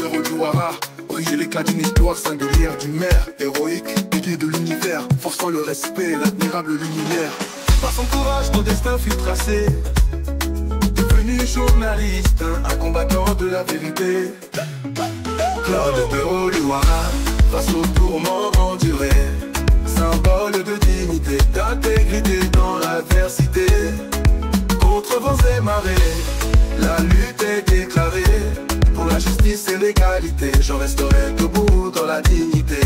héros du Wara, briser l'éclat d'une histoire singulière d'une mère héroïque, aiguille de l'univers, forçant le respect et l'admirable luminaire. Par son courage, ton destin fut tracé. Devenu journaliste, un combattant de la vérité. Claude Perrault du Wara, face aux tourments endurés, symbole de dignité, d'intégrité dans l'adversité. Contre vents et marées, la lutte est déclarée. Pour la justice et l'égalité, je resterai debout dans la dignité.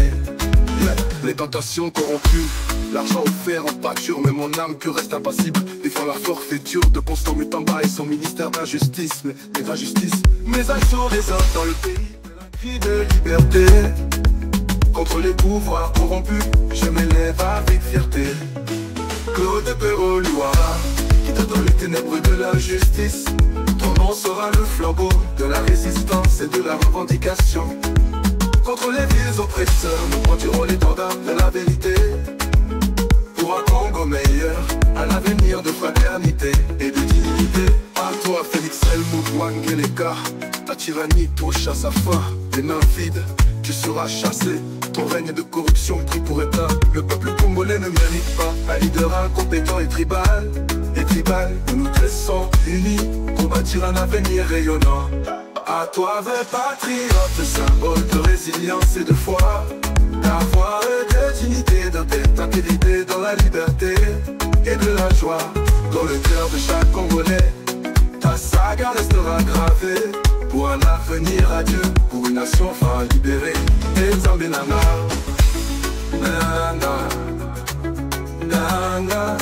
Les tentations corrompues, l'argent offert en pâture, mais mon âme que reste impassible. Défend la forfaiture de Constant Mutamba et son ministère d'injustice. Mais d'injustice, mais un jour des hommes dans le pays, un cri de liberté. Contre les pouvoirs corrompus, je m'élève avec fierté. Claude Perrault du Wara, qui dans les ténèbres de l'injustice. Ton nom sera le flambeau de la résistance et de la revendication. Contre les villes oppresseurs, nous prendrons l'étendard de la vérité. Pour un Congo meilleur, un avenir de fraternité et de dignité. À toi Félix Helmut Wangeleka, ta tyrannie touche à sa fin. Des mains vides, tu seras chassé. Ton règne de corruption pris pour état. Le peuple congolais ne mérite pas un leader incompétent et tribal. Et tribal, nous nous laissons unis pour bâtir un avenir rayonnant. À toi, vrai patriote, symbole de résilience et de foi. Ta voix de dignité, d'intégrité dans la liberté et de la joie. Dans le cœur de chaque Congolais, ta saga restera gravée. Pour un avenir radieux, pour une nation enfin libérée. Et Zambénana, nana, nana,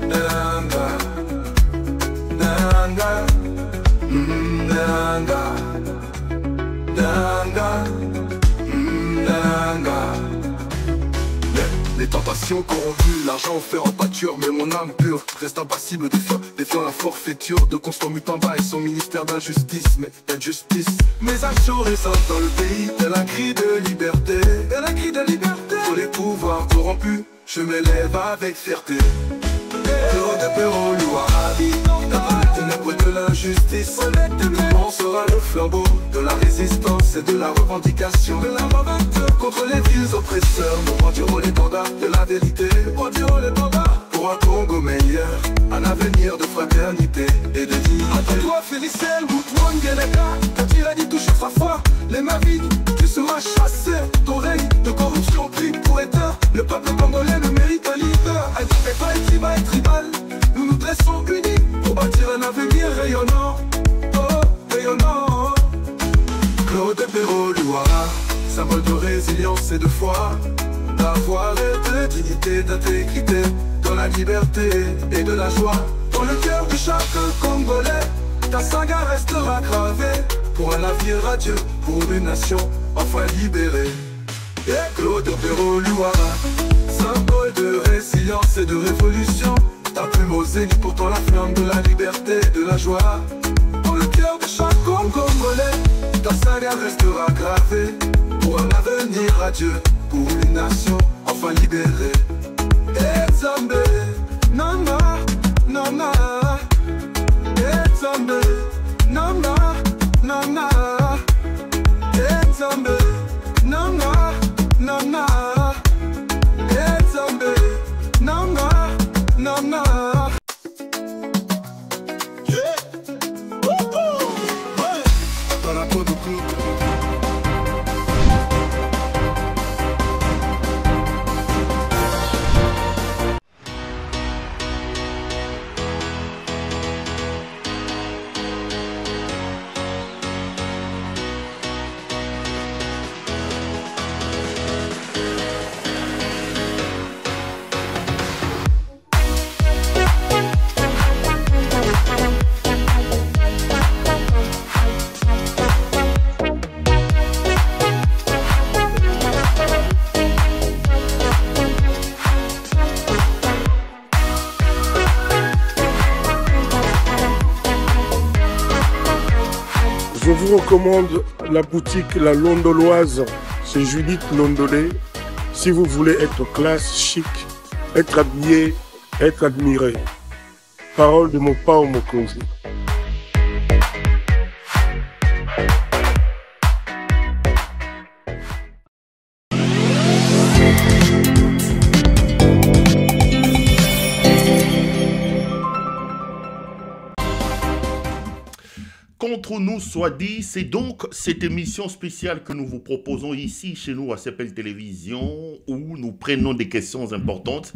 nana, nana, nana, nana, nana. Les tentations corrompues, l'argent offert en pâture, mais mon âme pure reste impassible défiant la forfaiture de Constant Mutamba et son ministère d'injustice. Mais d'injustice, mais un jour résonne dans le pays, tel un cri de liberté, tel un cri de liberté. Pour les pouvoirs corrompus, je m'élève avec fierté. Claude Perrault du Wara, dans les ténèbres de l'injustice, on sera le flambeau de la résistance et de la revendication. Contre les villes oppresseurs, nous prendrons l'étendard de la vérité. Pour un Congo meilleur, un avenir de fraternité et de dignité. Attends-toi Félix Helmut Wangeleka, ta tyrannie touche sa foi. Les mains vides, tu seras chassé. Ton règne de corruption pris pour éteint. Le peuple congolais le mérite un leader. Tribal et tribal, nous nous dressons unis pour bâtir un avenir rayonnant. Oh, rayonnant. Claude Perrault du Wara, symbole de résilience et de foi. Ta voix est de dignité, d'intégrité, dans la liberté et de la joie. Dans le cœur de chaque Congolais, ta saga restera gravée. Pour un avenir radieux, pour une nation enfin libérée. Et Claude Perrault du Wara, symbole de résilience et de révolution. Ta plume au zénith, pourtant la flamme de la liberté et de la joie. Dans le cœur de chaque Congolais, ta saga restera gravée. Pour un avenir radieux, pour une nation enfin libérée. Et Zambé, nana, nana. Et Zambé, nana, nana. Et Zambé, nana, nana. Et Zambé, nana, nana. Dans la peau de Claude. Je vous recommande la boutique La Londoloise, c'est Judith Londolé. Si vous voulez être classe, chic, être habillé, être admiré. Parole de mon Pao Mokonzi. qu'entre nous soit dit, c'est donc cette émission spéciale que nous vous proposons ici, chez nous, à CPL Télévision, où nous prenons des questions importantes.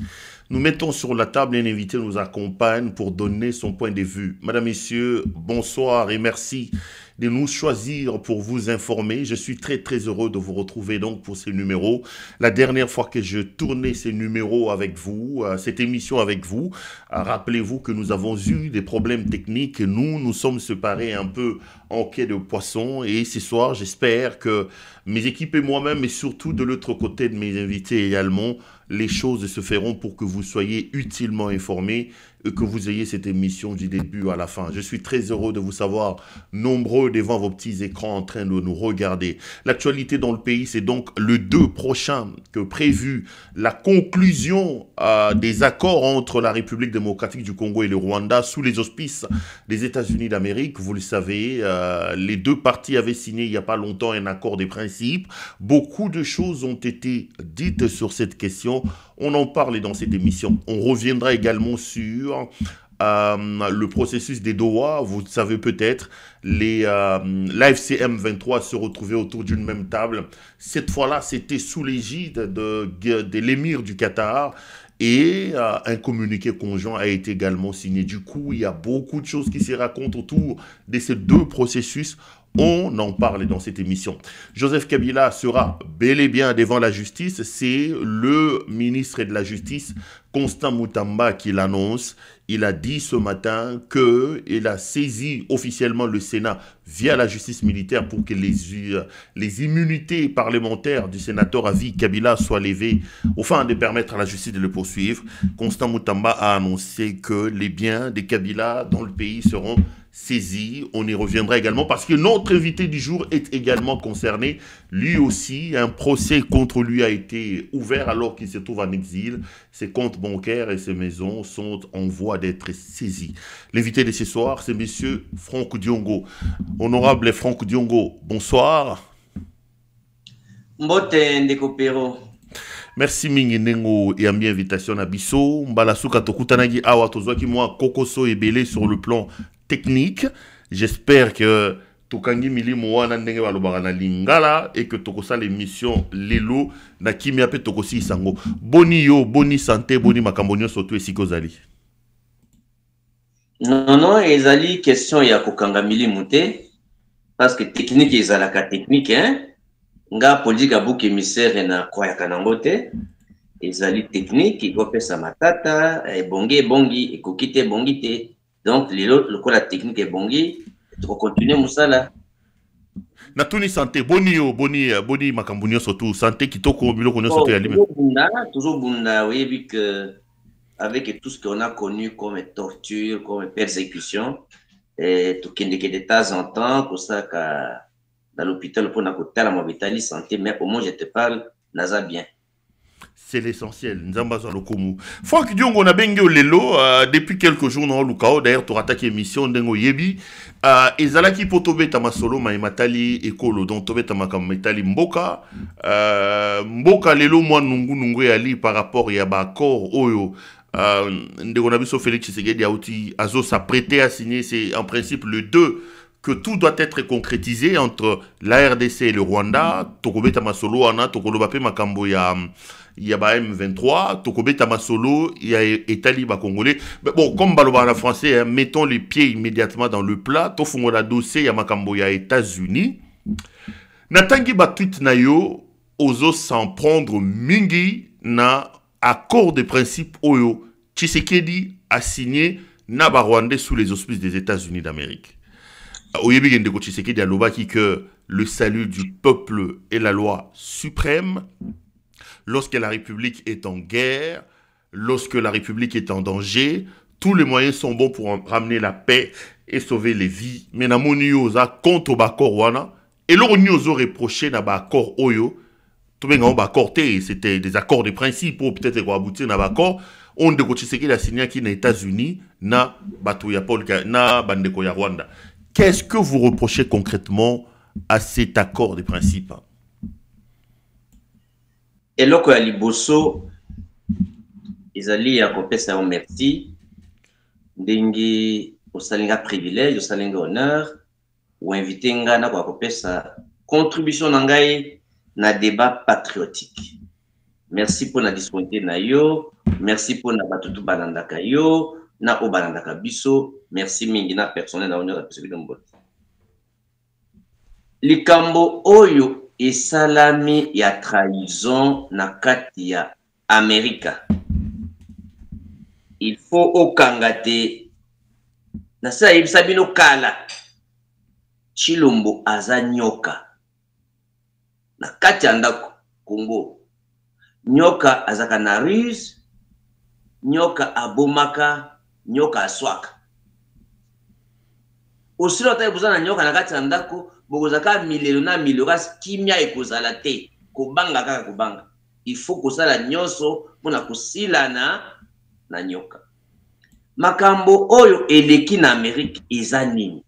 Nous mettons sur la table un invité nous accompagne pour donner son point de vue. Madame, Messieurs, bonsoir et merci de nous choisir pour vous informer. Je suis très heureux de vous retrouver donc pour ces numéros. La dernière fois que je tournais ces numéros avec vous, cette émission avec vous, rappelez-vous que nous avons eu des problèmes techniques. Nous sommes séparés un peu en quai de poisson et ce soir, j'espère que mes équipes et moi-même, et surtout de l'autre côté de mes invités également, les choses se feront pour que vous soyez utilement informés et que vous ayez cette émission du début à la fin. Je suis très heureux de vous savoir nombreux devant vos petits écrans en train de nous regarder. L'actualité dans le pays, c'est donc le 2 prochain que prévu la conclusion des accords entre la République démocratique du Congo et le Rwanda sous les auspices des États-Unis d'Amérique. Vous le savez, les deux parties avaient signé il n'y a pas longtemps un accord des principes. Beaucoup de choses ont été dites sur cette question. On en parle dans cette émission. On reviendra également sur le processus des Doha. Vous le savez peut-être, l'AFCM 23 se retrouvait autour d'une même table. Cette fois-là, c'était sous l'égide de l'émir du Qatar. Et un communiqué conjoint a été également signé. Du coup, il y a beaucoup de choses qui se racontent autour de ces deux processus. On en parle dans cette émission. Joseph Kabila sera bel et bien devant la justice. C'est le ministre de la Justice, Constant Mutamba, qui l'annonce. Il a dit ce matin qu'il a saisi officiellement le Sénat via la justice militaire pour que les immunités parlementaires du sénateur à vie Kabila soient levées, afin de permettre à la justice de le poursuivre. Constant Mutamba a annoncé que les biens de Kabila dans le pays seront saisis. On y reviendra également parce que notre invité du jour est également concerné. Lui aussi, un procès contre lui a été ouvert alors qu'il se trouve en exil. Ses comptes bancaires et ses maisons sont en voie d'être saisis. L'invité de ce soir, c'est monsieur Franck Diongo. Honorable Franck Diongo, bonsoir. Mbote Ndeko Pero. Merci mingi nengo et ambi invitation à biso. Mbala suka tokutanagi awa tozwaki moi kokoso ebele sur le plan technique. J'espère que tokangi milimo wana ndenge balobaka na lingala et que tokosa l'émission lelo na kimia pe tokosi sango. Boni yo, boni santé, boni makambo nyonso to esika ozali. Non, ezali question ya kokanga milimo te parce que technique ezalaka technique hein. Nga politika book émissaire na kwayaka nango te. Ezali technique ekopesa matata ebongi ebongi ekokite ebongi te. Donc, la technique est bongi, tu vas continuer Moussala. Natuni santé, boni makambunyo surtout, santé qui toko bilo konyo sauté à lui. Toujours bunda, oui, vu que avec tout ce qu'on a connu comme torture, comme persécution, et tout qui de temps en temps, pour ça que dans l'hôpital, pour n'accouter la mobitali santé, mais au moins je te parle, naza bien. C'est l'essentiel. Nzambazo lokomu. Franck Diongo na bengyo lelo depuis quelques jours dans Lukao d'ailleurs tu attaques émission ndengo yebi ezalaki potobe tamasolo maimatali ekolo donc tobe tamakametali mboka mboka lelo moi nungu yali par rapport ya ba accord oyo ndeko na biso Félix Tshisekedi auti azo s'apprêter à signer. C'est en principe le 2 que tout doit être concrétisé entre la RDC et le Rwanda. Tokobe tamasolo ana tokoloba pe makambo ya M23, Tokobé Tamasolo, il y a Etali Congolais. Mais bon, comme Baloba en français, hein, mettons les pieds immédiatement dans le plat. Tofungo la dossier, ya Makambo ya États-Unis. Natangi Batuit Nayo, ozo s'en prendre mingi na accord de principe Oyo. Tshisekedi a signé na Rwandais sous les auspices des États-Unis d'Amérique. Oyebi Gendeko Tshisekedi a lobaki que le salut du peuple est la loi suprême. Lorsque la République est en guerre, lorsque la République est en danger, tous les moyens sont bons pour ramener la paix et sauver les vies. Mais na moni oza contre bakor wana et l'on nous a reproché na bakor oyo tout bien bakor té c'était des accords de principe ou peut-être qu'on aboutir na bakor on de Tshisekedi a signé qui na États-Unis na bato ya Paul na bandeko ya Rwanda. Qu'est-ce que vous reprochez concrètement à cet accord de principe? Et là, quand il bosso, ils allaient à compéter en merci, dengue au salinga privilège, au salinga honneur, ou invité ngana kwa kopesa contribution na ngai na débat patriotique. Merci pour la disponibilité na yo, merci pour na batutu balandaka yo, na o balandaka biso, merci mingi na personnel na onyo la possibilité mbote. Likambo oyo esalami ya trahison na kati ya Amerika. Il faut okangate na sa yebisa bino kala Chilombo aza nyoka na kati ya ndako Congo. Nyoka azaka na ruse, nyoka abomaka, nyoka aswaka. Osilo ta ebuzana nyoka na kati ya ndako bokozaka milelo na milelo kasi kimia ekozala te kobanga kaka kobanga. Il faut kosala nyonso pona kosilana na nyoka. Makambo oyo eleki na Amerika eza nini?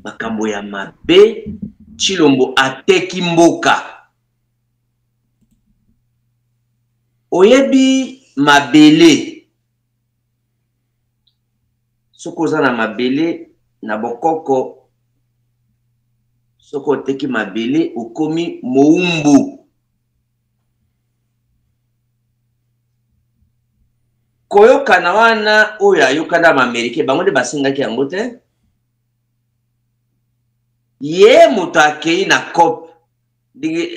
Makambo ya mabe, Chilombo ateki mboka. Oyebi mabele. Soko za na mabele na bokoko. Soko teki mabele okomi moumbu. Koyoka na wana oyo ayoka na Amerika bango de basingaki yango te. Ye moto akei na COP.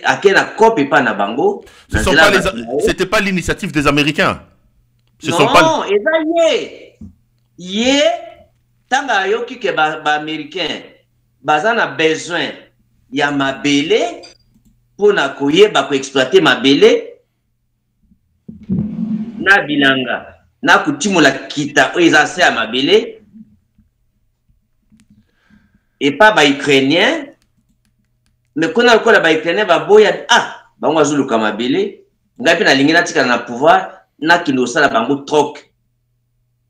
Akei na COP et pas na bango. C'était pas l'initiative des Américains. Non, eza ye tanga yoki ke ba Américain bazana besoin ya mabele pona koyeba ko exploiter mabele na bilanga na kutimula kita oyo eza se ya mabele et pas ba Ukrainien mais kona kola ba Ukrainien ba boya bango azuluka mabele ngai pe na lingi na tika na pouvoir na kilo sala bango troc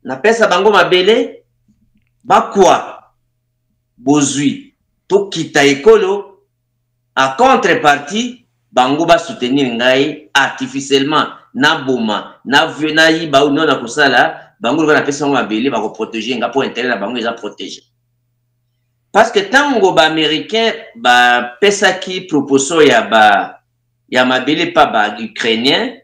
na pesa bango mabele bakwa bozui to kita ekolo en contrepartie bango ba soutenir ngai artificiellement na boma na vena yiba ou non na kosala bango na pesa mabele ba ko protéger nga pour intérêt na bango eza protéger. Parce que tango ba américain ba pesa ki proposition ya mabele pa ba ukrainien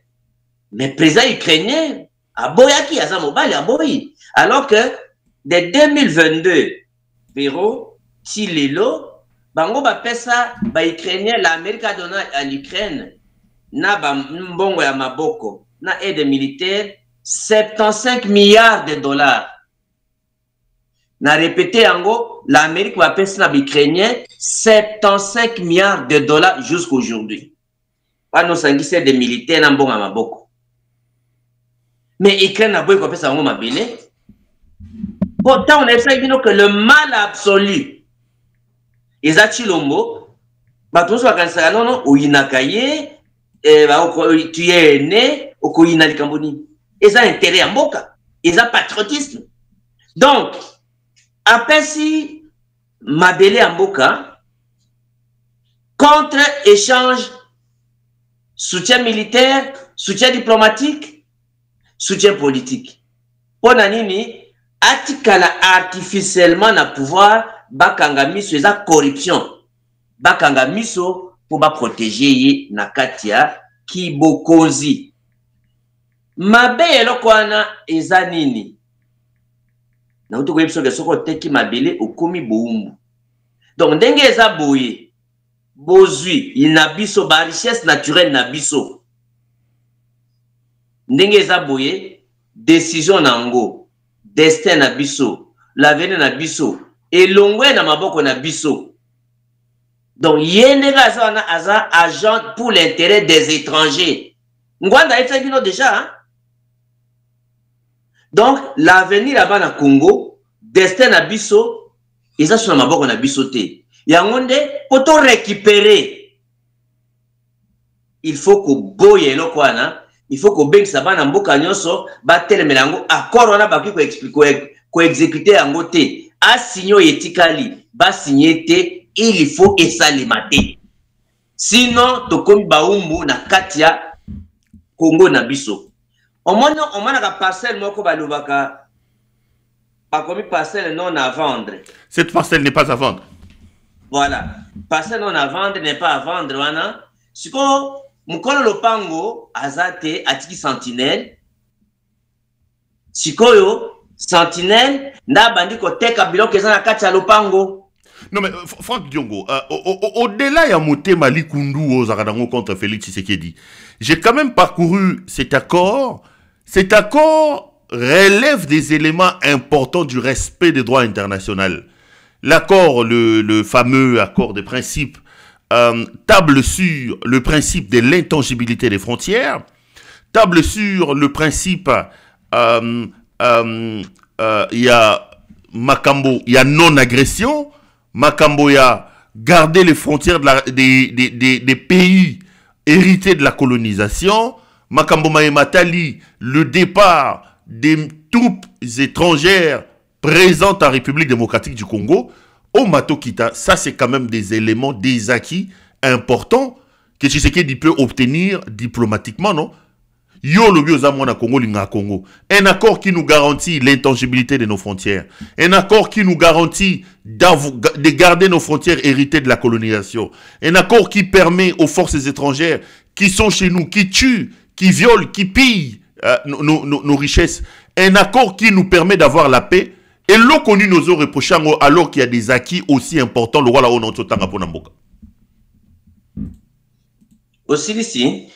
mais président ukrainien aboyaki aza mobali aboyi alors que de 2022 Véro Tilelo bango ba pesa ba ukrainien l'Amérique a donné à l'Ukraine na ba mbongo ya maboko na aide militaire 75 milliards de dollars. Na répété yango l'Amérique va pesa na ukrainien 75 milliards de dollars jusqu'aujourd'hui. Pano sangise de militaires na mbongo ya maboko. Mais Ukraine n'a pas eu ça en mabele. Pourtant, on a essayé que le mal absolu, ils ont Chilombo, bah tous va cancer non non, ou inakaye, tu es né, ou ko inali kamboni. Ils ont intérêt à mboka, ils ont patriotisme. Donc, après si mabele à mboka, contre échange, soutien militaire, soutien diplomatique. Soutien politique. Pour nini atikala artificiellement na pouvoir bakanga miso eza corruption. Bakanga miso pour ba protéger ye na katia ki bokozi. Mabe eloko wana eza nini? Na utu koyebso ke soko teki mabele okomi boumbu. Donc ndenge eza boye bozui ina biso ba richesse naturelle na biso. Ndenge eza boye décision nango destin na biso l'avenir na biso elongwe na maboko na biso. Donc yene wana aza agent pour l'intérêt des étrangers. Ngwanda ete bino déjà hein? Donc l'avenir là-bas na Congo destin na biso eza sur na maboko na biso te. Yango nde poto récupérer il faut que boye eloko wana. Il faut que ben sabana mboka nyonso ba telemelango accord wana ba ki ko exécuter yango te a signo etikali ba signer te il faut esalimate sinon to komi baumbu na katia Congo na biso omona ka parcelle moko ba lobaka pas comme parcelle non à vendre. Cette parcelle n'est pas à vendre. Voilà. Parcelle non à vendre n'est pas à vendre. Wana. Siko, mukolo lopango, azate, atiki sentinelle. Sikoyo, sentinelle, na bandi koteka biloko eza na kati ya lopango. Non mais Franck Diongo, au-delà ya motema likundu aux Aradango contre Félix Tshisekedi, j'ai quand même parcouru cet accord. Cet accord relève des éléments importants du respect des droits internationaux. L'accord, le fameux accord de principe, table sur le principe de l'intangibilité des frontières, table sur le principe, il y a Makambo, il y a non-agression, Makambo, il y a garder les frontières des pays hérités de la colonisation, Makambo Maïmatali, le départ des troupes étrangères présentes en République démocratique du Congo, au Matokita, ça c'est quand même des éléments, des acquis importants que Tshisekedi peut obtenir diplomatiquement, non? Yo le biozamona Congo linga Congo. Un accord qui nous garantit l'intangibilité de nos frontières. Un accord qui nous garantit de garder nos frontières héritées de la colonisation. Un accord qui permet aux forces étrangères qui sont chez nous, qui tuent, qui violent, qui pillent nos richesses. Un accord qui nous permet d'avoir la paix. Et l'on connu nos autres reprochants alors qu'il y a des acquis aussi importants. Le roi là on entend tanga pona mboka. Aussi ici.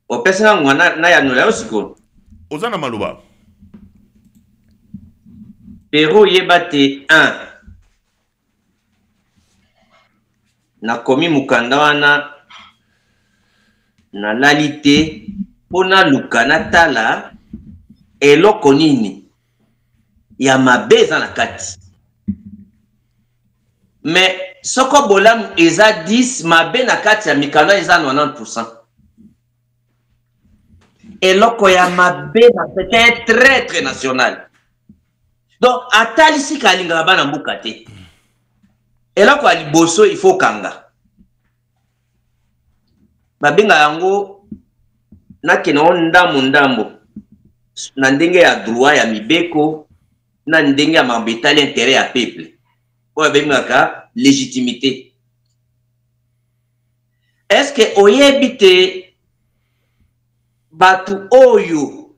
Au personnel ngwana na ya nola osiko. Ozana maloba. Pero yebate 1. Na komi mukanda wana na lalite pona lukana tala eloko nini ya mabeza na kati. Mais soko bolam eza 10 mabe na kati ya mikano eza 90%. Eloko ya mabe na c'est un traître national. Donc atali si kalinga bana mbuka te. Eloko ya liboso il faut kanga. Babenga yango na kena ndambo na ndenge ya droit ya mibeko na ndenge ya mabetali intérêt ya peuple. Oya bengaka légitimité. Est-ce que oyebite batu oyo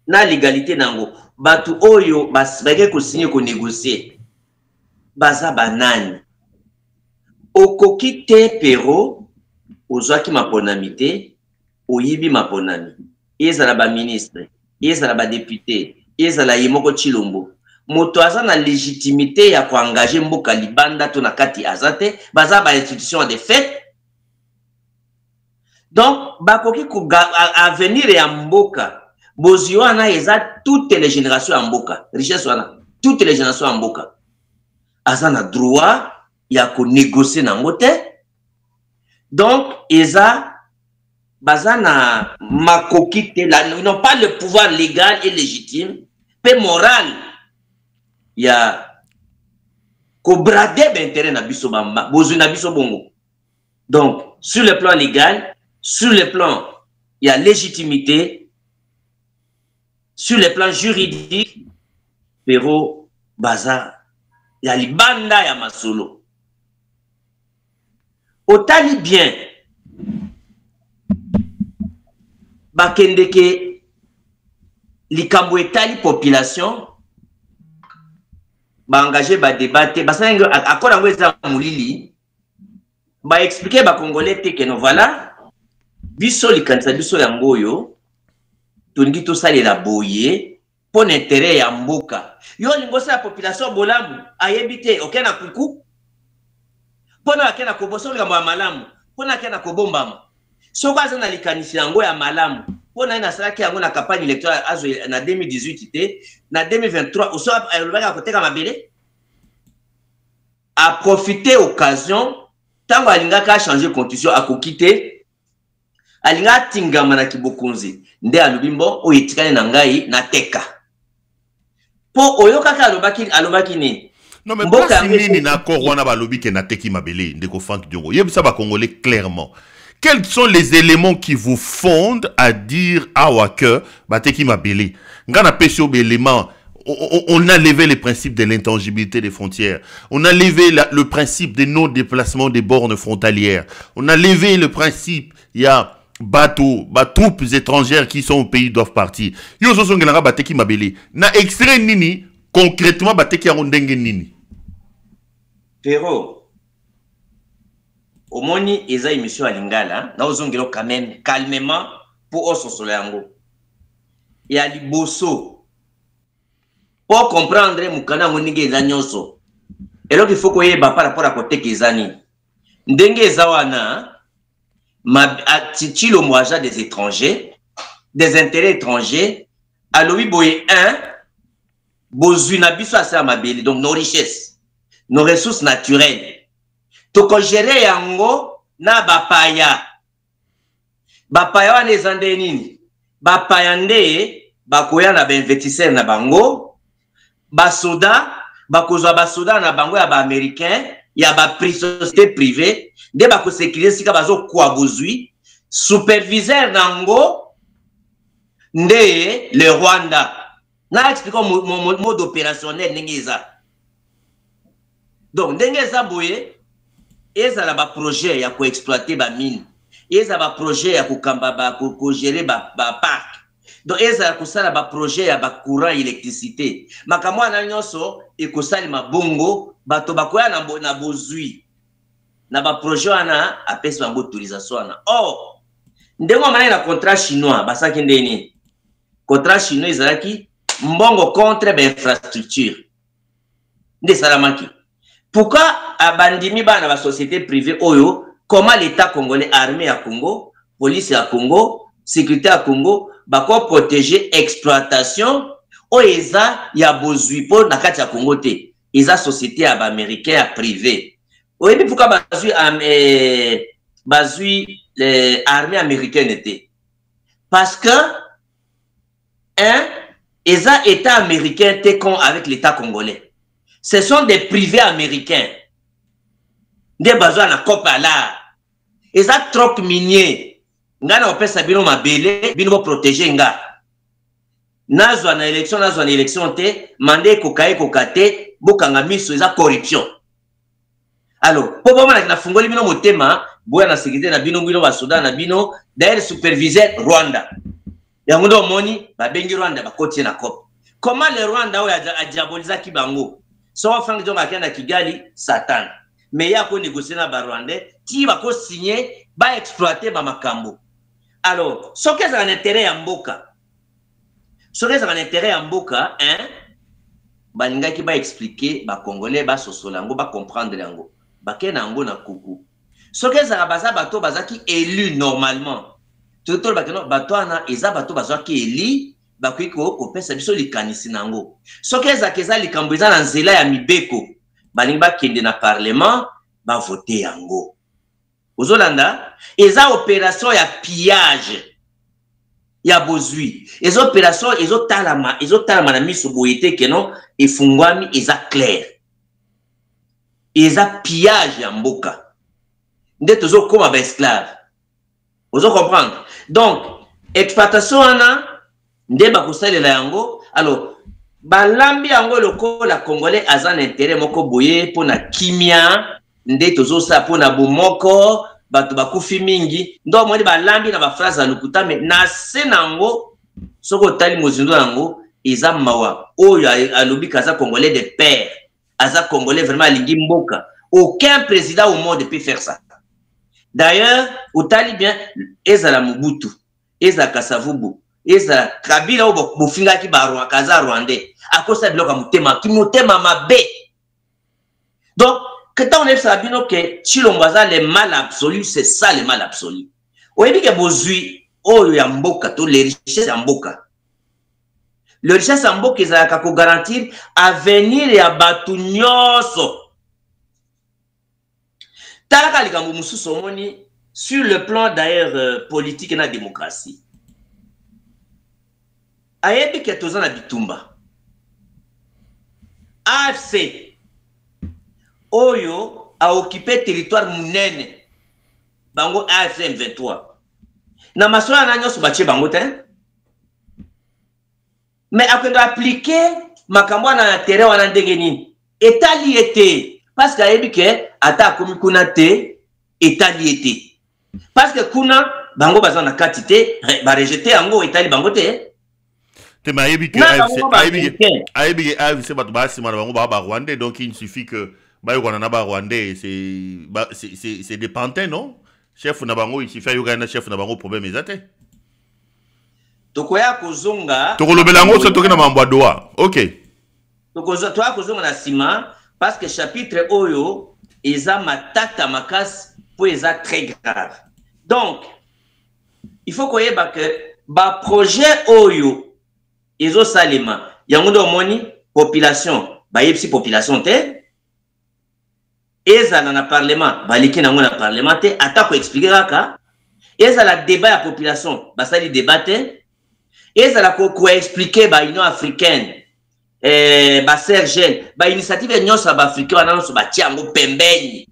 na légalité nango batu oyo basibake ko signer ko négocier baza banani okoki te pero ozwaki maponamité oyibi maponami ezala ba ministre ezala ba député ezala yemoko Chilombo moto aza na légitimité ya ko engager mboka libanda to na kati azate baza ba institution de fait. Donc bakoki ko avenir ya mboka bozi wana eza toutes les générations ya mboka richesse wana toutes les générations ya mboka aza na droit ya ko négocier na ngote. Donc eza bazana makokite là, ils n'ont pas le pouvoir légal et légitime pe moral ya ko brader d'intérêt na biso bamba bozu na biso bongo. Donc sur le plan légal, sur le plan il y a légitimité, sur le plan juridique pero baza ya libanda ya masolo otali bien bakendeke likambo etali population ba engagé ba débattre basango accord yango eza mulili ba expliquer ba congolais te que no voilà biso likanisa biso yango oyo tolingi tosalela boye pour intérêt ya mboka yo lingosa ya population bolamu ayebi te okena kuku pona akena koboso likambo ya malamu pona akena kobombama soko aza na likanisi yango ya malamu pona ina salaki yango na campagne électorale azo na 2018 te na 2023 oso alobaka koteka mabele a profiter occasion tango alingaka changer constitution akokite alinga tingama na kibokonzi nde alubimbo oyetikane na ngai na teka po oyokaka alobaki ni. Non mais place nini na accord wana balobi ke na teki mabele ndeko Franck Diongo yebisa ba congolais clairement Quels sont les éléments qui vous fondent à dire awa que bateki mabele? Ngana pesho élément. On a levé le principe de l'intangibilité des frontières. On a levé le principe de non-déplacement des bornes frontalières. On a levé le principe, il y a bateaux, troupes étrangères qui sont au pays doivent partir. Yo so son genera bateki mabele. Na extrait nini, concrètement bateki arondenge nini. Pero, au moni, eza émission à Lingala, na ozongelo quand même, calmement, pour oso soleango. Et à liboso. Pour comprendre mukana moninge eza nyonso. Et donc il faut qu'on y ait par rapport à côté kizani. Ndenge ezawana chilo moaja des étrangers, des intérêts étrangers. Alors oui boye un bozui na biso asa mabeli, donc nos richesses, nos ressources naturelles. Toko gérer yango na bapaya. Bapaya wana ezande nini? Bapaya nde bakoya na ba investisseur na bango. Basoda, bakozwa basoda na bango ya ba américain, ya ba société privée, de bako sécuriser sika bazo kwa bozui, superviseur nango nde le Rwanda. Na explique mon mode opérationnel nengeza. Donc nengeza boye, eza la ba projet ya ko exploiter ba mine, eza ba projet ya ko kamba ba ko gérer ba parc. Donc, ils ont un projet à courant électricité. Makamwa na nyonso ekosali mabongo bato bakoya na bozui. Na ba projet ana apesi bango autorisation ana. Or, ndengo mana na contrat chinois basaki ndeni. Contrat chinois ezalaki mbongo contre ba infrastructure. Nde salamaki. Pourquoi abandimi bana ba société privée oyo, comment l'état congolais, armée à Congo, police à Congo, sécurité à Congo bako protéger exploitation o eza ya bozui pour na kati ya Congo te eza société ya ba américain privé o ebi pourquoi bazui les armées américaines était parce que eza état américain te con avec l'état congolais, ce sont des privés américains des bazwa na kopa la eza troc minier. Ngana opesa bino mabele bino bo protéger nga nazwa na élection te mandé kokaye kokate bokanga miso eza corruption. Alors po bomana na fungoli bino motema boya na sécurité na bino bino basoda na bino d'ailleurs superviseur Rwanda yango ndo moni ba bengi Rwanda bakoti na COP. Comment le Rwanda o a diaboliser ki bango so afanga jonga kenda Kigali Satan mais ya ko négocier na ba Rwandais qui va ko signer ba exploiter ba makambo. Alors, ce qui est un intérêt à Mboka, ce qui est un intérêt à Mboka, balinga qui va expliquer, ba Congolais, ba sosolango, ba comprendre lango, ba kenango na kuku. Ce qui est un baza bato baza qui élu normalement. Tout le monde bato ana eza bato baza qui élu, ba kuiko opesa biso likanisi nango. Ce qui est un keza likambuza na nzela ya mibeko, balinga kende na parlement, ba voter yango. Aux Hollandais, ils ont opération ya pillage, ya bozui. Ils ont opération, ils ont talama na miso boyete que non, et fungwami, ils ont clair. Ils ont pillage ya mboka. Ndé toujours comme un esclave. Vous comprenez? Donc, exploitation ana, ndé bakosale la yango. Alors, balambi yango loko la Congolais a un intérêt moko boye pour na kimia. Nde tozo sa pona bomoko bato bakufi mingi ndo moni balambi na ba phrase alukuta mais na senango soko tali mozindo yango eza mawa oyo alobi kaza congolais de père aza congolais vraiment lingi mboka. Aucun président au monde peut faire ça. D'ailleurs utali bien ezala Mobutu ezala Kasavubu ezala Kabila obo bofinga ki barwa kaza rwandais akosa biloka mutema ki mutema mabe. Donc quand on est sabino que Chilombaza le mal absolu, c'est ça le mal absolu. On dit que bozui oyo ya mboka to les richesses ya mboka. Le richesse ya mboka ezalaka ko garantir avenir ya batu nyoso. Talaka likambo mususu omoni sur le plan d'ailleurs politique et na démocratie. Ayebi ke tozana bitumba. AFC Oyo a occupé territoire munene. bango AFC M23 na masolo na nyonso batie bango te mais akendo appliquer makambo na terrain wana ndenge nini etali ete parce que ayebi ke ata akomi kuna te etali ete parce que kuna bango baza na kati te ba rejeter yango etali bango te te ma ayebi ke AFC bato basima na bango ba Rwandais, donc il suffit que bayokana na ba Rwandais, c'est des pantins, non? Chef na bango il suffit yokana chef na bango problème ezate tokoya kozonga tokolobela ngo so tokena mambo doa. OK, tokoya kozonga na sima parce que chapitre oyo eza matata makasi po eza très grave. Donc il faut koyeba que ba projet oyo ezo salema yango ndo moni population ba yepsi population te ezala na parlement baliki nango na parlement te ata ko expliquer kaka ezala débat ya population basali débat te ezala ko expliquer ba Union africaine ba Sergel ba initiative nyonso ba africain wana nyonso ba tiango pembeni.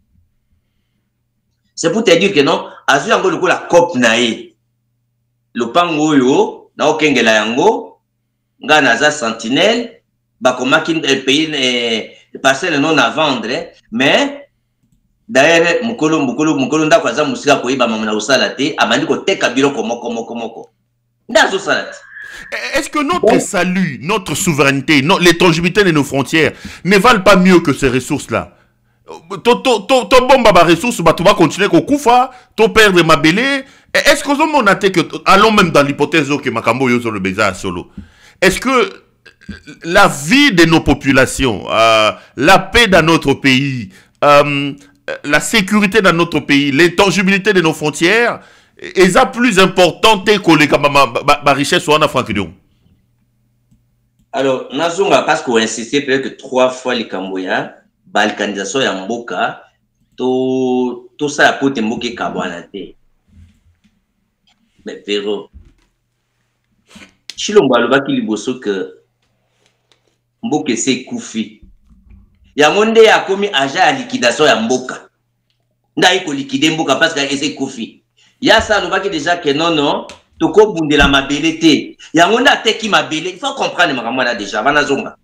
C'est pour te dire que non azu yango lokola COP na ye lopango oyo na okengela yango nga naza sentinelle bakomaki pays parcelle non à vendre mais d'ailleurs mukolo ndako aza musika koyiba mama na osala te abandi koteka biloko moko ndazo sala. Est-ce que notre salut, notre souveraineté, les tangibilités de nos frontières ne valent pas mieux que ces ressources-là? To bomba ba ressources, tu vas continuer à koufa, to perdre ma belé. Est-ce que on a que allons même dans l'hypothèse que Makambo yo sur le Béza solo. Est-ce que la vie de nos populations, la paix dans notre pays, la sécurité dans notre pays, l'intangibilité de nos frontières est plus importante que la richesse en Afrique? Alors, Nazonga, parce qu'on insisté peut-être que 3 fois les Camboya, balkanisation ya mboka, to ça la pote mboke kabwana te. Mais Pero, Chilomba le baki liboso que mboke se koufi. Ya monde ya komi agent à liquidation ya mboka. Nda iko liquider mboka parce que ese koufi. Ya ça le baki déjà que non, toko bundela mabele te. Ya monde ateki mabele, il faut comprendre makambo na déjà bana zonga.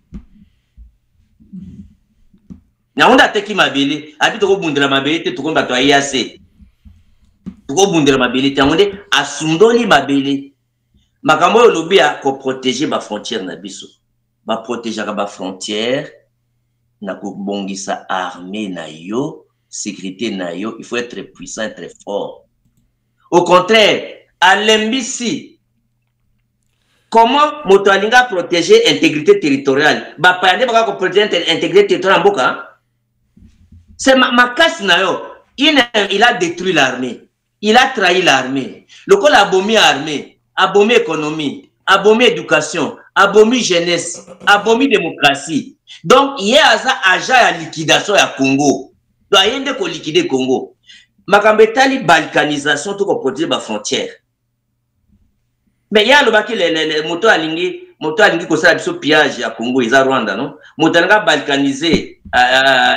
Ya monde ateki mabele, abi toko bundela mabele te toko bato ayase. Toko bundela mabele te, ya monde asundoli mabele. Makambo yo lobi a ko protéger ba frontière na biso. Ba protéger ba frontière na ko bongisa armée na yo, sécurité na yo, il faut être puissant, très fort. Au contraire, à l'embissi, comment Motoalinga protéger l'intégrité territoriale? Bah, pas y'a pas protéger l'intégrité territoriale en Boka. C'est ma casse na yo. Il a détruit l'armée. Il a trahi l'armée. Le col a abomi l'armée, abomi économie, abomi éducation, abomi jeunesse, abomi démocratie. Donc, il y a un agent à liquidation à Congo. Donc, il y a un ko liquider Congo. Makambetali balkanisation tout ko protéger ba frontière. Mais il y a le baki les moto alingi ko sala biso pillage à Congo isa Rwanda non. Moto nga balkaniser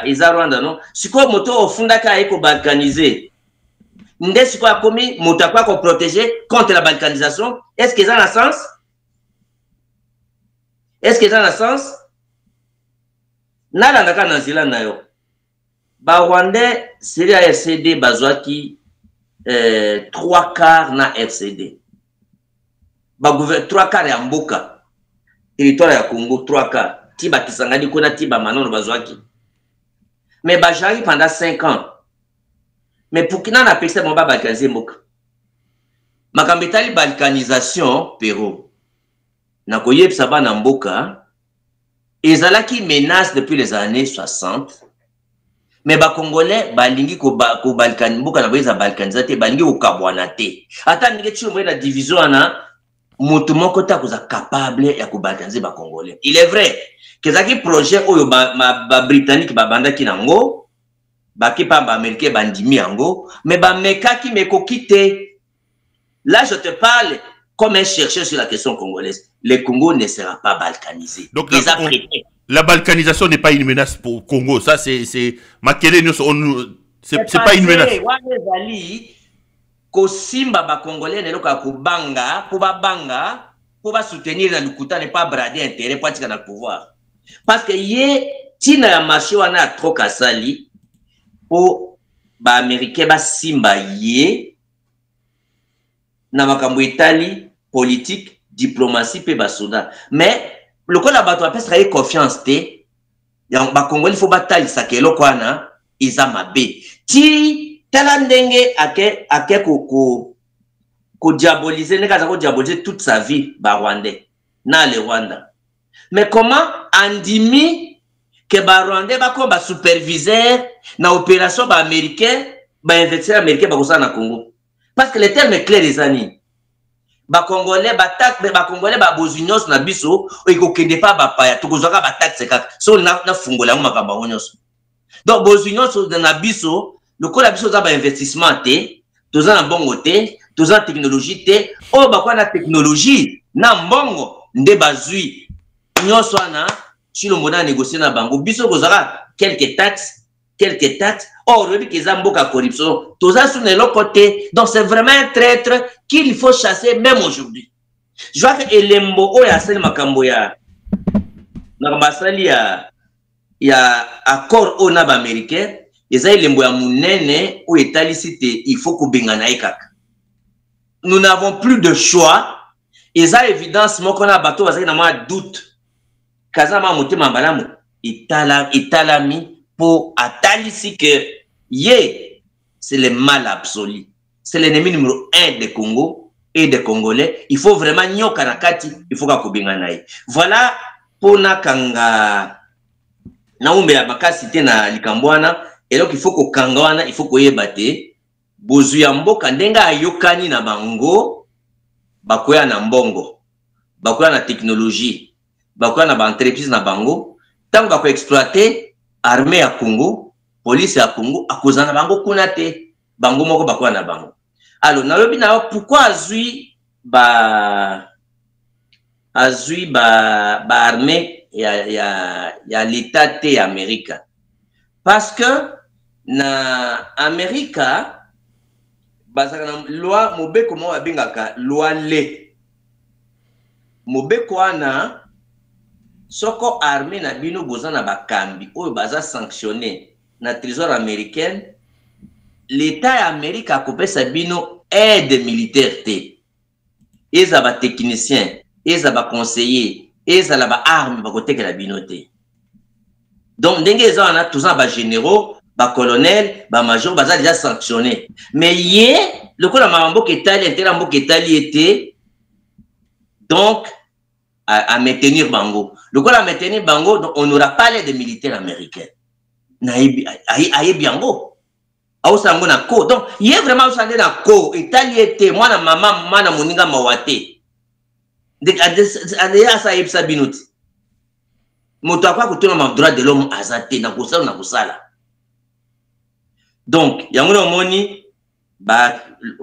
isa Rwanda non. Siko moto ofunda ka eko balkaniser. Nde siko akomi moto akwa ko protéger contre la balkanisation. Est-ce que ça a un sens? Est-ce que ça a un sens? Nala ndaka na zila na yo. Ba Rwandais, c'est la RCD bazwaki 3/4 na RCD. Ba gouvernement 3/4 ya mboka. Territoire ya Congo 3/4. Tiba Kisangani kona tiba manono bazwaki. Mais ba jari pendant 5 ans. Mais pour kina na pesa mo ba balkaniser mboka. Makambetali balkanisation Pero. Na koyebisa ba na mboka ezalaki menace depuis les années 60. Mais ba Congolais balingi ko balkan mboka na beza balkanisate balingi ko kabwana te. Ata ndike tshimo la division ana moto moko ta koza capable ya ko balkaniser ba Congolais. Il est vrai que zaki projet oyo ba britannique ba bandaki nango ba kipa ba américain bandimi yango mais ba mekaki mekoki te. Là je te parle comme un chercheur sur la question congolaise. Le Congo ne sera pas balkanisé. Donc la balkanisation n'est pas une menace pour le Congo. Ça, c'est pas une menace. kosimba ba congolais ne loka kubanga pour soutenir na lukuta ne pas brader intérêt pour tika na pouvoir parce que yé tina ya marché wana trop kasali pour ba américain ba simba yé na makambo etali politique diplomatie pe ba soda mais le ko la bato apesa yé confiance te ya ba congolais faut batali sakelo kwana iza mabe ti tala ndenge ake ko diaboliser ne kaza ko diaboliser toute sa vie ba rwandais na le Rwanda mais comment andimi que ba rwandais ba ko ba superviseur na opération ba américain ba investisseur américain ba kosa na Congo parce que le terme est clair les amis ba congolais ba taxe ba congolais ba bozinos na biso o ko kende pa ba paya to kozaka ba taxe kaka so na fungola makamba onyoso donc bozinos na biso le ko la biso za ba investissement te toza na bongo te toza technologie te o ba kwa na technologie na mbongo nde bazui nyoso na chilo mona négocier na bango biso kozaka quelques taxes or rebi keza mboka corruption toza sur le côté donc c'est vraiment un traître qu'il faut chasser même aujourd'hui je vois que elembo o ya sel makambo ya na mbasali ya accord on a ba américain eza elembo ya munene ou etalisi te il faut kubengana ekaka nous n'avons plus de choix eza évidence moko na bato bazaki na mwa doute kazama motema mbalamu italami pour atalisi que yé c'est le mal absolu c'est l'ennemi numéro 1 des Congo et des Congolais il faut vraiment nyoka na kati il faut kubengana voilà pour na kanga na umbe ya makasi te na likambwana et donc il faut ko kangawana il faut ko yebate bozu ya mboka ndenga ayokani na bango bakoya na mbongo bakoya na technologie bakoya na ba entreprise na bango tango ko exploiter armée ya Congo police ya Congo akozana bango kuna te bango moko bakoya na bango alors nalobi na pourquoi azui ba armée ya l'état te Amerika parce que na Amerika bazaka na loi mobeko mo abengaka loi le mobeko wana soko armée na bino bozana bakambi oyo baza sanctionné na trésor américaine l'état ya Amerika akopesa bino aide militaire te eza ba technicien eza ba conseiller eza la ba arme ba kotekela bino te donc ndenge eza wana tous ba généraux ba colonel ba major baza déjà sanctionné mais yé le ko la mambo ketali intera mbo ketali était donc à maintenir bango le ko la maintenir bango donc on n'aura pas l'aide militaire américaine na aye biango au sango na ko donc yé vraiment au na ko etali était moi na maman mana moninga mawate de ade sa yebsa binuti moto akwa kutuna ma droit de l'homme azate na kusala donc yango na moni ba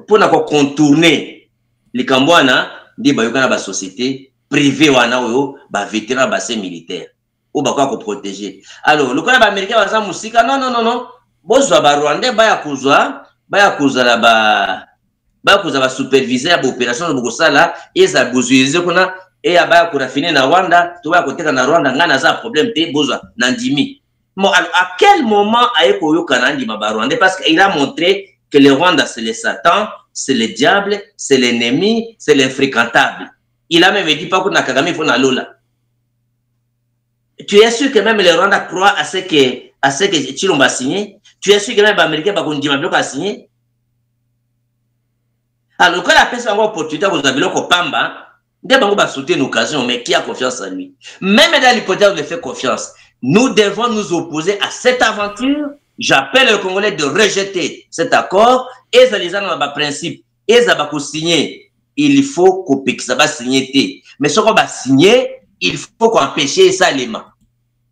pona ko contourner likambwana ndi bayokana ba société privée wana oyo ba vétéran ba ces militaires ou ba ko protéger alors le ko ba américain baza musika non bozwa ba rwandais baya kuzwa la ba kuza ba superviseur ba opération de bokosala eza bozuize kuna et abaya ko rafiner na Rwanda to ba koteka na Rwanda ngana za problème te bozwa na ndimi bon alors à quel moment ayeko yokana ndima ba Rwandais parce qu'il a montré que le Rwanda c'est le Satan c'est le diable c'est l'ennemi c'est l'infréquentable il a même dit pas que na Kagame faut na lola tu es sûr que même le Rwanda croit à ce que Chilomba a signé tu es sûr que même les Américains ba kondima bloc a signé alors quand la personne a une opportunité vous avez le pamba dès bango ba sauter une occasion mais qui a confiance en lui même dans l'hypothèse où il fait confiance nous devons nous opposer à cette aventure j'appelle les Congolais de rejeter cet accord et ça les a dans le principe et ça va signer il faut que ça va signer mais ce qu'on va signer il faut qu'on empêche ça les mains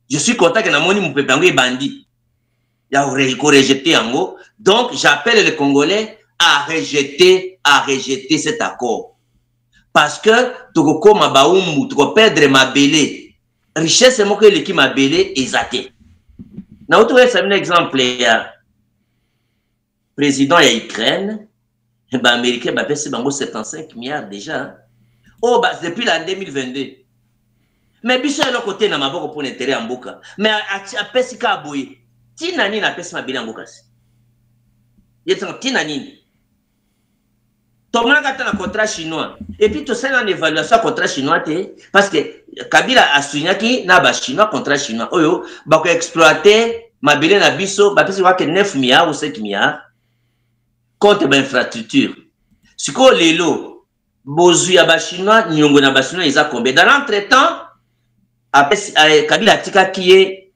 je suis content que na moni mon peuple est bandit il y a rejeter en gros donc j'appelle les Congolais à rejeter cet accord parce que tu koma baumbu tu perdre ma belé richesse mo que l'équipe ma belé exacté na autre un exemple ya président ya Ukraine bah américain bah pèse bango 75 milliards déjà. Oh bah depuis l'année 2022. Mais biso ya côté na maboko pour intérêt en mboka. Mais a pèse ka boye. Tina nini na pèse mabili en mboka si. Yetan tina nini. Tomona kata na contrat chinois. Et puis tout ça une évaluation contrat chinois parce que Kabila a signé qui na ba chinois contrat chinois. Oyo ba ko exploiter mabili na biso ba pèse que 9 milliards ou 5 milliards contre ba infrastructure. Siko lelo bozu ya ba chinois nyongo na ba chinois ils a combien dans l'entretemps après Kabila tika qui est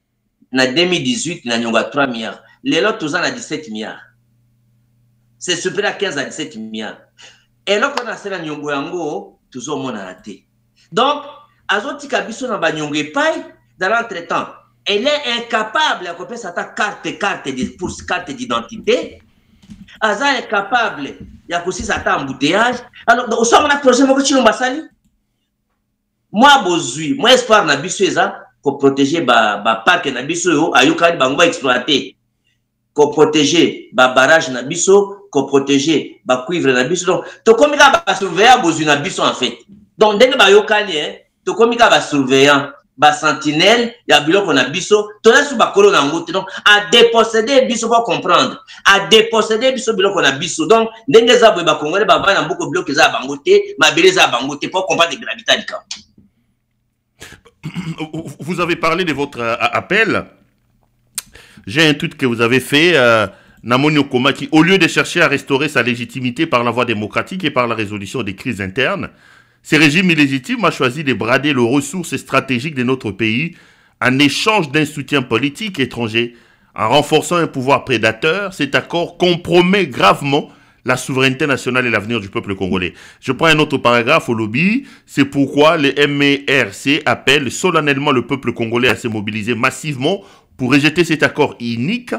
na 2018 na nyongo 3 milliards. Lelo tous en a 17 milliards. C'est supérieur à 15 à 17 milliards. Et là, quand on a fait la nyongo yango, toujours mon raté. Donc, Azoti Kabiso n'a pas nyongo paille dans l'entretemps. Elle est incapable à copier sa carte d'identité. Aza est incapable à copier sa embouteillage. Alors, au sommet, on a projet de Chilomba Sali. Moi, bozui, moi, espoir na biso eza pour protéger ba parc na biso yo, ayokali bango exploiter. Pour protéger ba barrage na biso, pour protéger ba cuivre na biso. Donc, to komika ba surveillant bozu na biso en fait. Donc, dès que ba yokali to komika ba surveillant, ba sentinelle, ya biloko na biso, to na su ba kolo na ngote. Donc, à déposséder biso pour comprendre. À déposséder biso biloko na biso. Donc, ndenge za boye ba kongole ba ba na mboko biloko za bangote, ma bele za bangote pour comprendre la gravité du cas. Vous avez parlé de votre appel. J'ai un tweet que vous avez fait, Namoni Okomaki, au lieu de chercher à restaurer sa légitimité par la voie démocratique et par la résolution des crises internes, ce régime illégitime a choisi de brader les ressources stratégiques de notre pays en échange d'un soutien politique étranger. En renforçant un pouvoir prédateur, cet accord compromet gravement la souveraineté nationale et l'avenir du peuple congolais. Je prends un autre paragraphe au lobby. C'est pourquoi le MRC appelle solennellement le peuple congolais à se mobiliser massivement pour rejeter cet accord inique,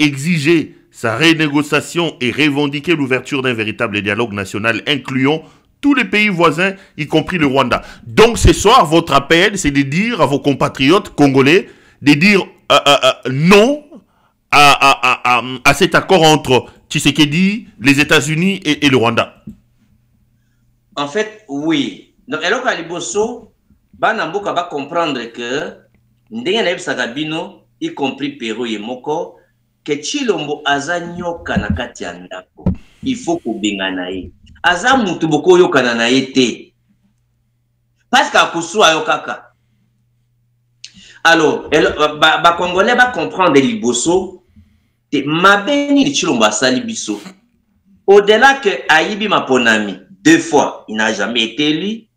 exiger sa renégociation et revendiquer l'ouverture d'un véritable dialogue national incluant tous les pays voisins, y compris le Rwanda. Donc ce soir, votre appel, c'est de dire à vos compatriotes congolais, de dire non à cet accord entre Tshisekedi, les États-Unis et le Rwanda. En fait, oui. Donc, alors qu'à Liboso, Banamboka va comprendre que Ndenge Sagabino, y compris Perou et Moko, que Chilombo aza nyoka na kati ya ndako. Il faut kobenga na ye. Aza mutu boko yoka na ye te. Parce qu'à Koussou ayokaka. Alors, ba Congolais va comprendre Liboso. Mabeni de Chilombo asali biso. Au-delà que Ayibi Maponami, 2 fois, il n'a jamais été élu.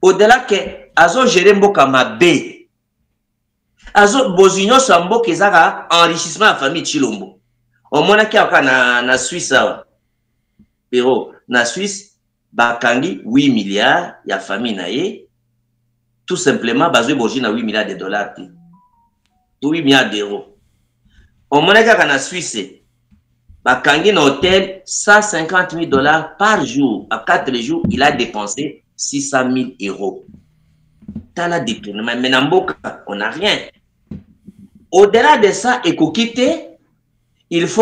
Au-delà que Azo Jeremboka Mabe, Azo Bozignon Sambo Kezaka, enrichissement de la famille Chilombo. Au moins, il y a na Suisse, pero na Suisse, Bakangi 8 milliards, il y a famille naïe. Tout simplement, Bazoué Boji na 8 milliards de dollars. 8 milliards d'euros. Au moins, il y a na Suisse, Bakangi na hôtel 150 000 dollars par jour. À 4 jours, il a dépensé 600 000 euros. T'as la déprime. Mais Namboka, on n'a rien. Au-delà de ça, il faut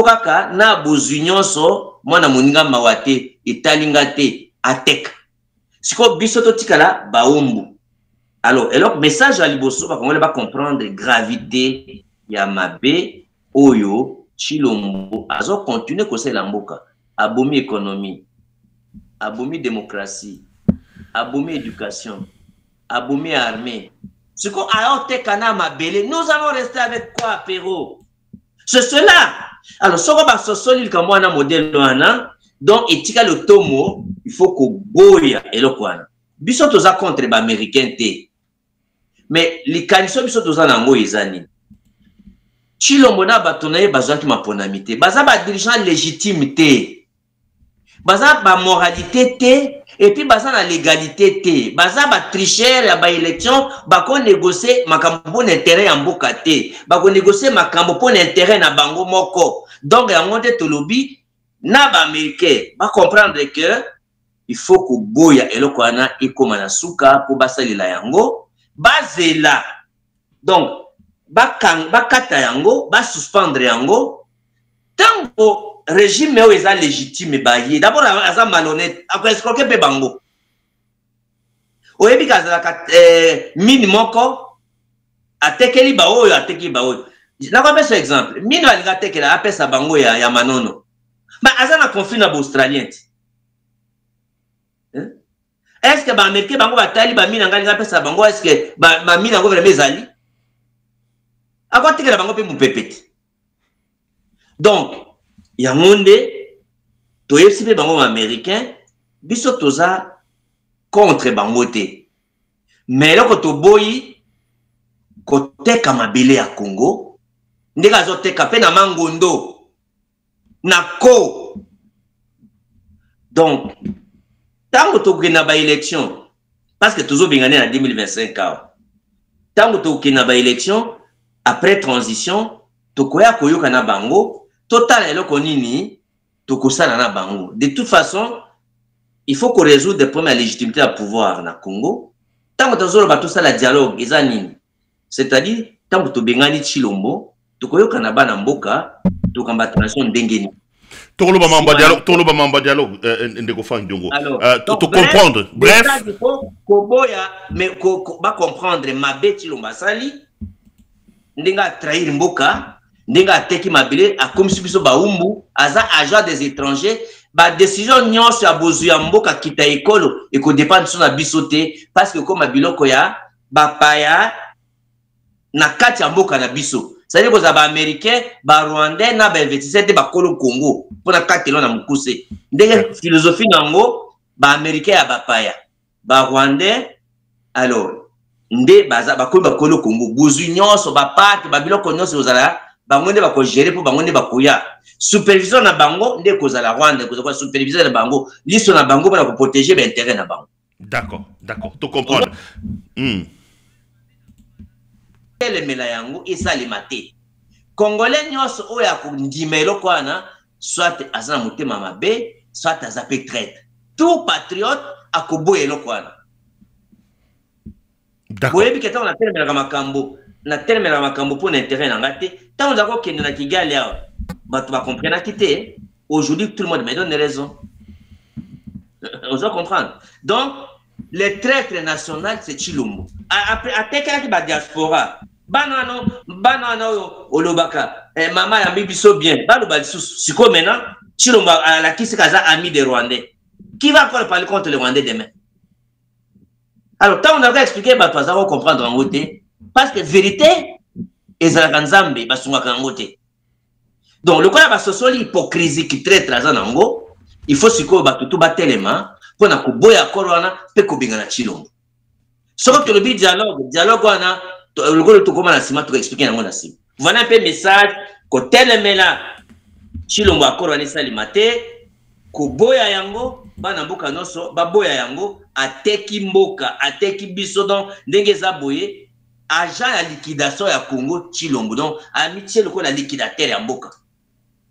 que na bozunion so, moi na moninga mawate, italingate, atek. Siko bisoto tikala, baumbu. Alors, message à Liboso, on va comprendre la gravité, Yamabe, Oyo, Chilombo, azo continue que c'est l'amboka. Abomi économie, abomi démocratie, abomi éducation, abomi armée. Ce qu'on a été kanama belé, nous allons rester avec quoi, Péro? C'est cela. Alors, ce qu'on va se solider comme un modèle, donc, etika le tomo, il faut qu'on boya et le quoi. Bisous tous à contre les Américains, mais les canissons bisous tous à nango izani. Chilombo na batonaye bazan qui m'a ponamité. Baza ba dirigeant légitimité. Baza ba moralité té. Et puis baza na légalité té. Baza ba tricheur ya ba élection. Bako négocier makambo bon intérêt en mboka té. Bako négocier makambo bon intérêt na bango moko. Donc ya ngonde to lobby na ba américain. Ba comprendre que il faut que boya eloko ana ekoma na suka pour basalila yango. Bazela. Donc bakata yango, ba suspendre yango, Tango régime est légitime, d'abord, il est malhonnête, après, escroquer pe bango. Oyebi kazalaka mini moko atekeli baoyo ateki baoyo. Nakopesa ce exemple. Mini alinga tekela apesa bango ya manono. Ma azana conflit na Australien. Est-ce que ba américain bango batali ba mini ngalinga apesa bango est-ce que ba mini ngo vraiment ezali? Akwa tekela bango pe mupepete. Donc ya monde to yesi pe bango américain biso toza contre bangote. Mais là, quand tu boyi, côté Kamabele à Congo, ndeka zote kapé na mangondo, na ko. Donc, tant que tu as une élection, parce que toujours bien gagné en 2025, tant que tu as une élection, après transition, tu as koyo kana bango, total elo konini, tu kosana na bango. De toute façon, il faut qu'on résoudre des problèmes de légitimité à pouvoir dans le Congo. Tant que tu as tout ça, le dialogue, c'est-à-dire, tant que tu as bengani Chilombo, tu as Kanaba Namboka, tu as une transition d'Engeni. Tu as dialogue, alors, tu comprendre. Bref. Il faut comprendre, Mabé Chilomba Sali, Ndenga trahir Mboka, Ndenga Teki Mabele, a comme si biso Baumbu, Aza agent des étrangers, ba décision nyonso ya bozu ya mboka kita ekolo et ko dépendre sur la bisoté parce que comme biloko ya ba paya na kati ya mboka na biso ça veut dire que ba américain ba rwandais na ba investisseur ba kolo Congo pour na kati na mukuse ndenge philosophie nango ba américain ya ba paya ba rwandais alors nde baza ba kolo Congo bozu nyonso ba part ba biloko nyonso ozala bango nde ba ko gérer pour bango nde ba koya supervision na bango nde kozala Rwanda kozala supervision na bango liso na bango pour protéger ben intérêt na bango. D'accord, tu comprends. Le melayango esali maté. Congolais nyonso oya ko ndimelo kwana soit azana motema mabe soit azape traite. Tout patriote akoboyelo kwana. D'accord. Oyebi keta on appelle mela makambo na termela makambo pour l'intérêt na ngate. Tant on a kende na Kigali ya tu vas comprendre quitter. Aujourd'hui, tout le monde me donne raison. On doit comprendre. Donc, le traître national, c'est Chilombo. Après, à quelqu'un qui diaspora, banano, olobaka, maman a mis biso bien, si comme maintenant, Chilombo a la qui s'est ami des Rwandais. Qui va encore parler contre les Rwandais demain? Alors, tant on a expliqué, bah, tu vas comprendre en côté. Parce que vérité, et Zalakanzambe, bah, son côté. Donc, le cas de l'hypocrisie qui traite la zone, il faut que tout battre les mains pour que boya corona pe ko bingana Chilombo. Sauf que le dialogue, le gros tout comment la cima tout expliquer dans la cime. Voilà un peu message que tel mela Chilombo a corona salimate ko boya yango bana mboka noso ba boya yango ateki mboka ateki biso donc ndenge za boye agent ya liquidation ya Congo Chilombo donc amitié le ko la liquidateur ya mboka.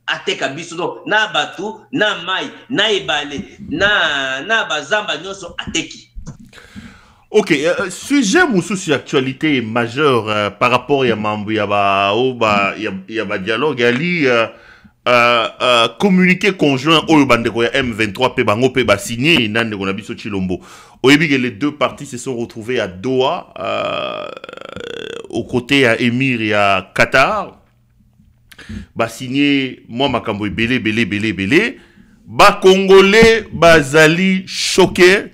Ateka biso na batu na mai na ebale na bazamba nyonso ateki. Ok, sujet moussou actualité majeure par rapport à mambo ya ba dialogue ali communiqué conjoint au bandeko ya M23 pe bango pe ba signé nande ko na biso Chilombo. Oyebi que les deux parties se sont retrouvées à Doha aux côtés à Émir et à Qatar. Ba signé moi makambo belé ba congolais bazali choqué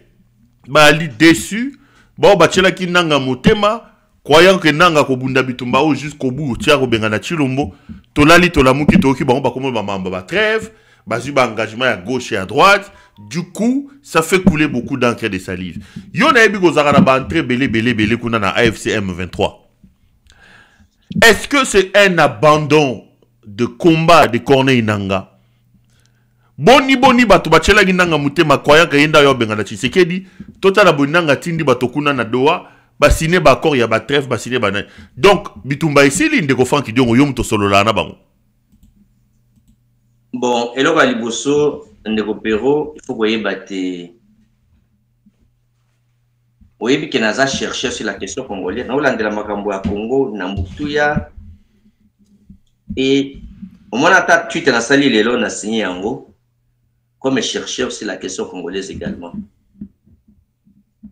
bali déçu ba batchela ki nanga motema croyant que nanga ko bunda bitumba au jusqu'au bout tia ko benga na Chilombo tolali tolamuki toki bango ba komo ba mamba ba trêve bazu ba engagement à gauche et à droite du coup ça fait couler beaucoup d'encre et de salive yo na ebi kozaka na ba entrée belé kuna na AFC M23. Est-ce que c'est un abandon de combat de Corneille Nanga? Boni bato bachela ginanga mutema kwaya kayenda yo benga na Tshisekedi totala bonanga tindi bato kuna na Doha basine ba accord ya ba trêve basine ba. Donc bitumba isili ndeko fanki diongo yo muto solo la na bango. Bon, eloko liboso ndeko pero il faut que yebate oyebi ke naza chercher sur la question congolaise na olandela makambo ya Congo na Mbutuya et Au moins, à ta tweet, on a sali les lots, on a signé en gros, comme chercheur sur la question congolaise également.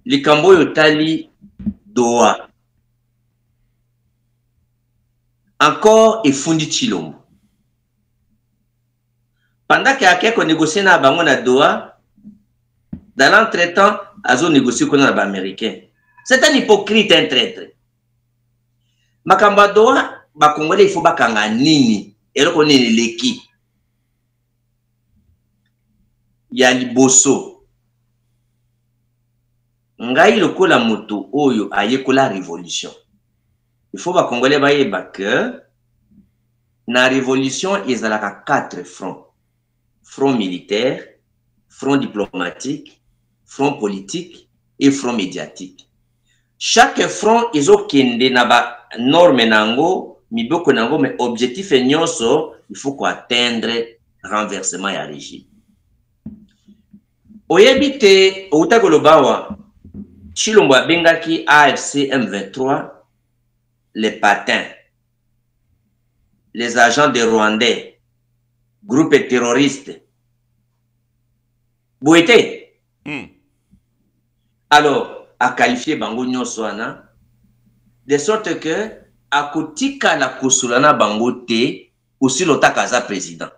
Les Cambo Yotali Doha. Encore et Fundi Chilombo. Pendant qu'il y a quelqu'un qui négocie dans la Doha, dans l'entretemps, ils ont négocié avec les Américains. C'est un hypocrite, un traître. Makamba Doha, les Congolais, il faut que nini. Et là, on est l'équipe. Il y a Liboso. Ngai le kola moto oyo aye kola révolution. Il faut que les Congolais baye que na révolution ils ont 4 fronts. Front militaire, front diplomatique, front politique et front médiatique. Chaque front ils ont kende na ba norme nango, miboko nango mais objectif est nyonso, il faut qu'on atteindre renversement ya régime. Oyebite outakolobawa Chilombo abengaki AFC M23 les patins, les agents des Rwandais, groupe terroriste. Bouete. Alors, a qualifié Bango Nyoswana, de sorte que, à kotika la kosulana Bango te, aussi l'otakaza président.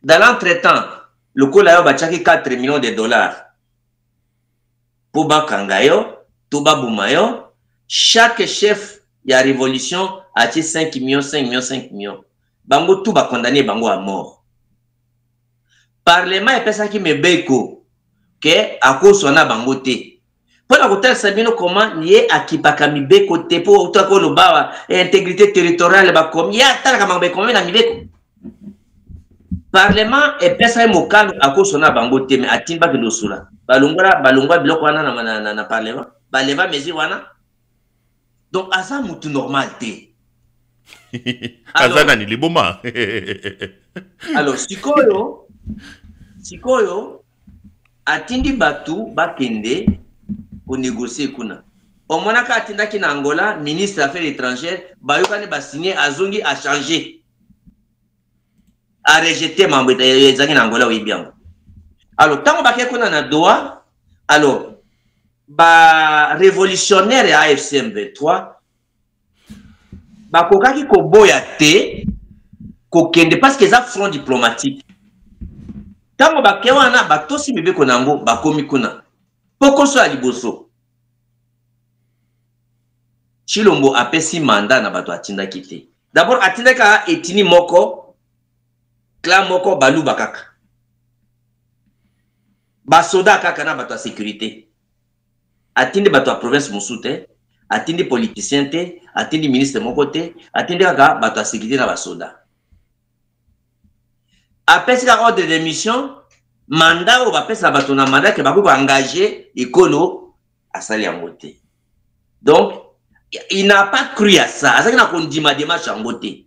Dans l'entretemps, le Kolayo bachaki 4 millions de dollars. Pour Bakangayo, Touba Boumayo, chaque chef de la révolution a tiré 5 millions, 5 millions, 5 millions. Bango tout va condamner Bango à mort. Parlement est personne qui me beko que à cause on a Bango te. Pour la côté Sabino comment nié à qui pas kami beko te pour tout à le bas intégrité territoriale ba comme ya tala kama beko na mi beko. Parlement est personne mo calme à cause on a Bango te mais atimba que dosula. Balongwa biloko wana na parlement. Baleva mezi wana. Donc, à ça, c'est normal. Azana ni liboma. Alors, Sikoyo, atindi batu bakende pour négocier kuna. Au moins, quand atinda ki na Angola, ministre des Affaires étrangères, bayokane ba signé azongi a changé, a rejeté mambo ezangi na Angola bien. Alors, tant que kuna na Doha, alors ba révolutionnaire ya AFC M23 ba kokaki ko boya te ko kende parce que ça front diplomatique tango ba kewana ba tosi bebe konango ba komi kuna poko so aliboso Chilombo apesi mandat na bato atinda kite d'abord atinda ka etini moko clan moko balu bakaka ba soda kaka na bato sécurité atteindre bato à province Moussouté, atteindre politicien te, atteindre ministre mon côté, atteindre aga bato à sécurité na basoda. Après ce ordre de mission, mandat ou après ça bato na mandat que bako engager écolo à sali en côté. Donc il n'a pas cru à ça. Asa na kondima démarche en côté.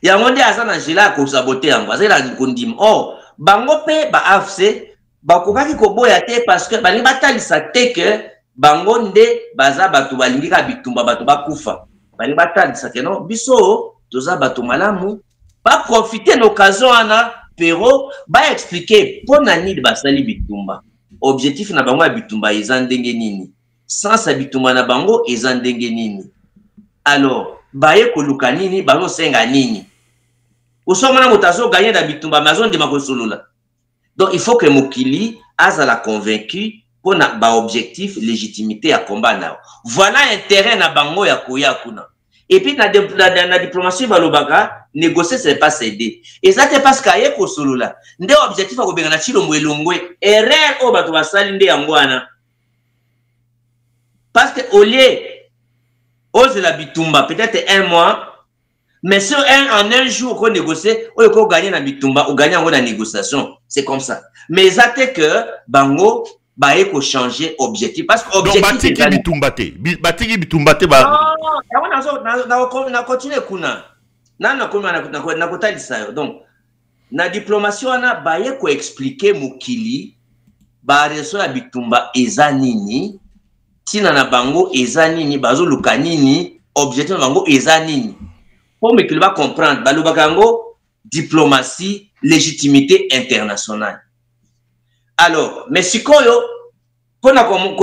Ya monde asa na jela ko saboter en asa la kondima. Oh, bango pe ba AFC bakokaki ko boya te parce que bali batalisa te que bango nde baza batu balingi ka bitumba batu bakufa bali batalisa ke non biso toza batu malamu ba profiter l'occasion ana pero ba expliquer pona nini basali bitumba objectif na bango ya bitumba eza ndenge nini sans sa bitumba na bango eza ndenge nini alors baye koluka nini bango senga nini osomana motazo gagner da bitumba mazo ndema ko solola. Donc il faut que Mokili azala convaincu pour na ba objectif légitimité à combat. Voilà intérêt na bango ya koya kuna. Et puis na diplomatie balobaka négocier c'est pas céder. Et ça c'est parce qu'aye ko solola. Nde objectif a ko benga na Chilombo elongwe erreur o bato basali nde yango wana. Parce que au lieu ose la bitumba peut-être 1 mois mais sur en un jour qu'on négocie, on peut gagner dans bitumba ou gagner en la négociation, c'est comme ça. Mais ça c'est que bango ba eko changer objectif parce que objectif donc batiki bitumbate ba non na continuer kuna na kotalisa donc na diplomatie wana ba eko expliquer mokili ba reso ya bitumba eza nini tina na bango eza nini bazo luka nini objectif na bango eza nini pour me qu'il va comprendre Balubakango, diplomatie, légitimité internationale. Alors, mais si koyo, pour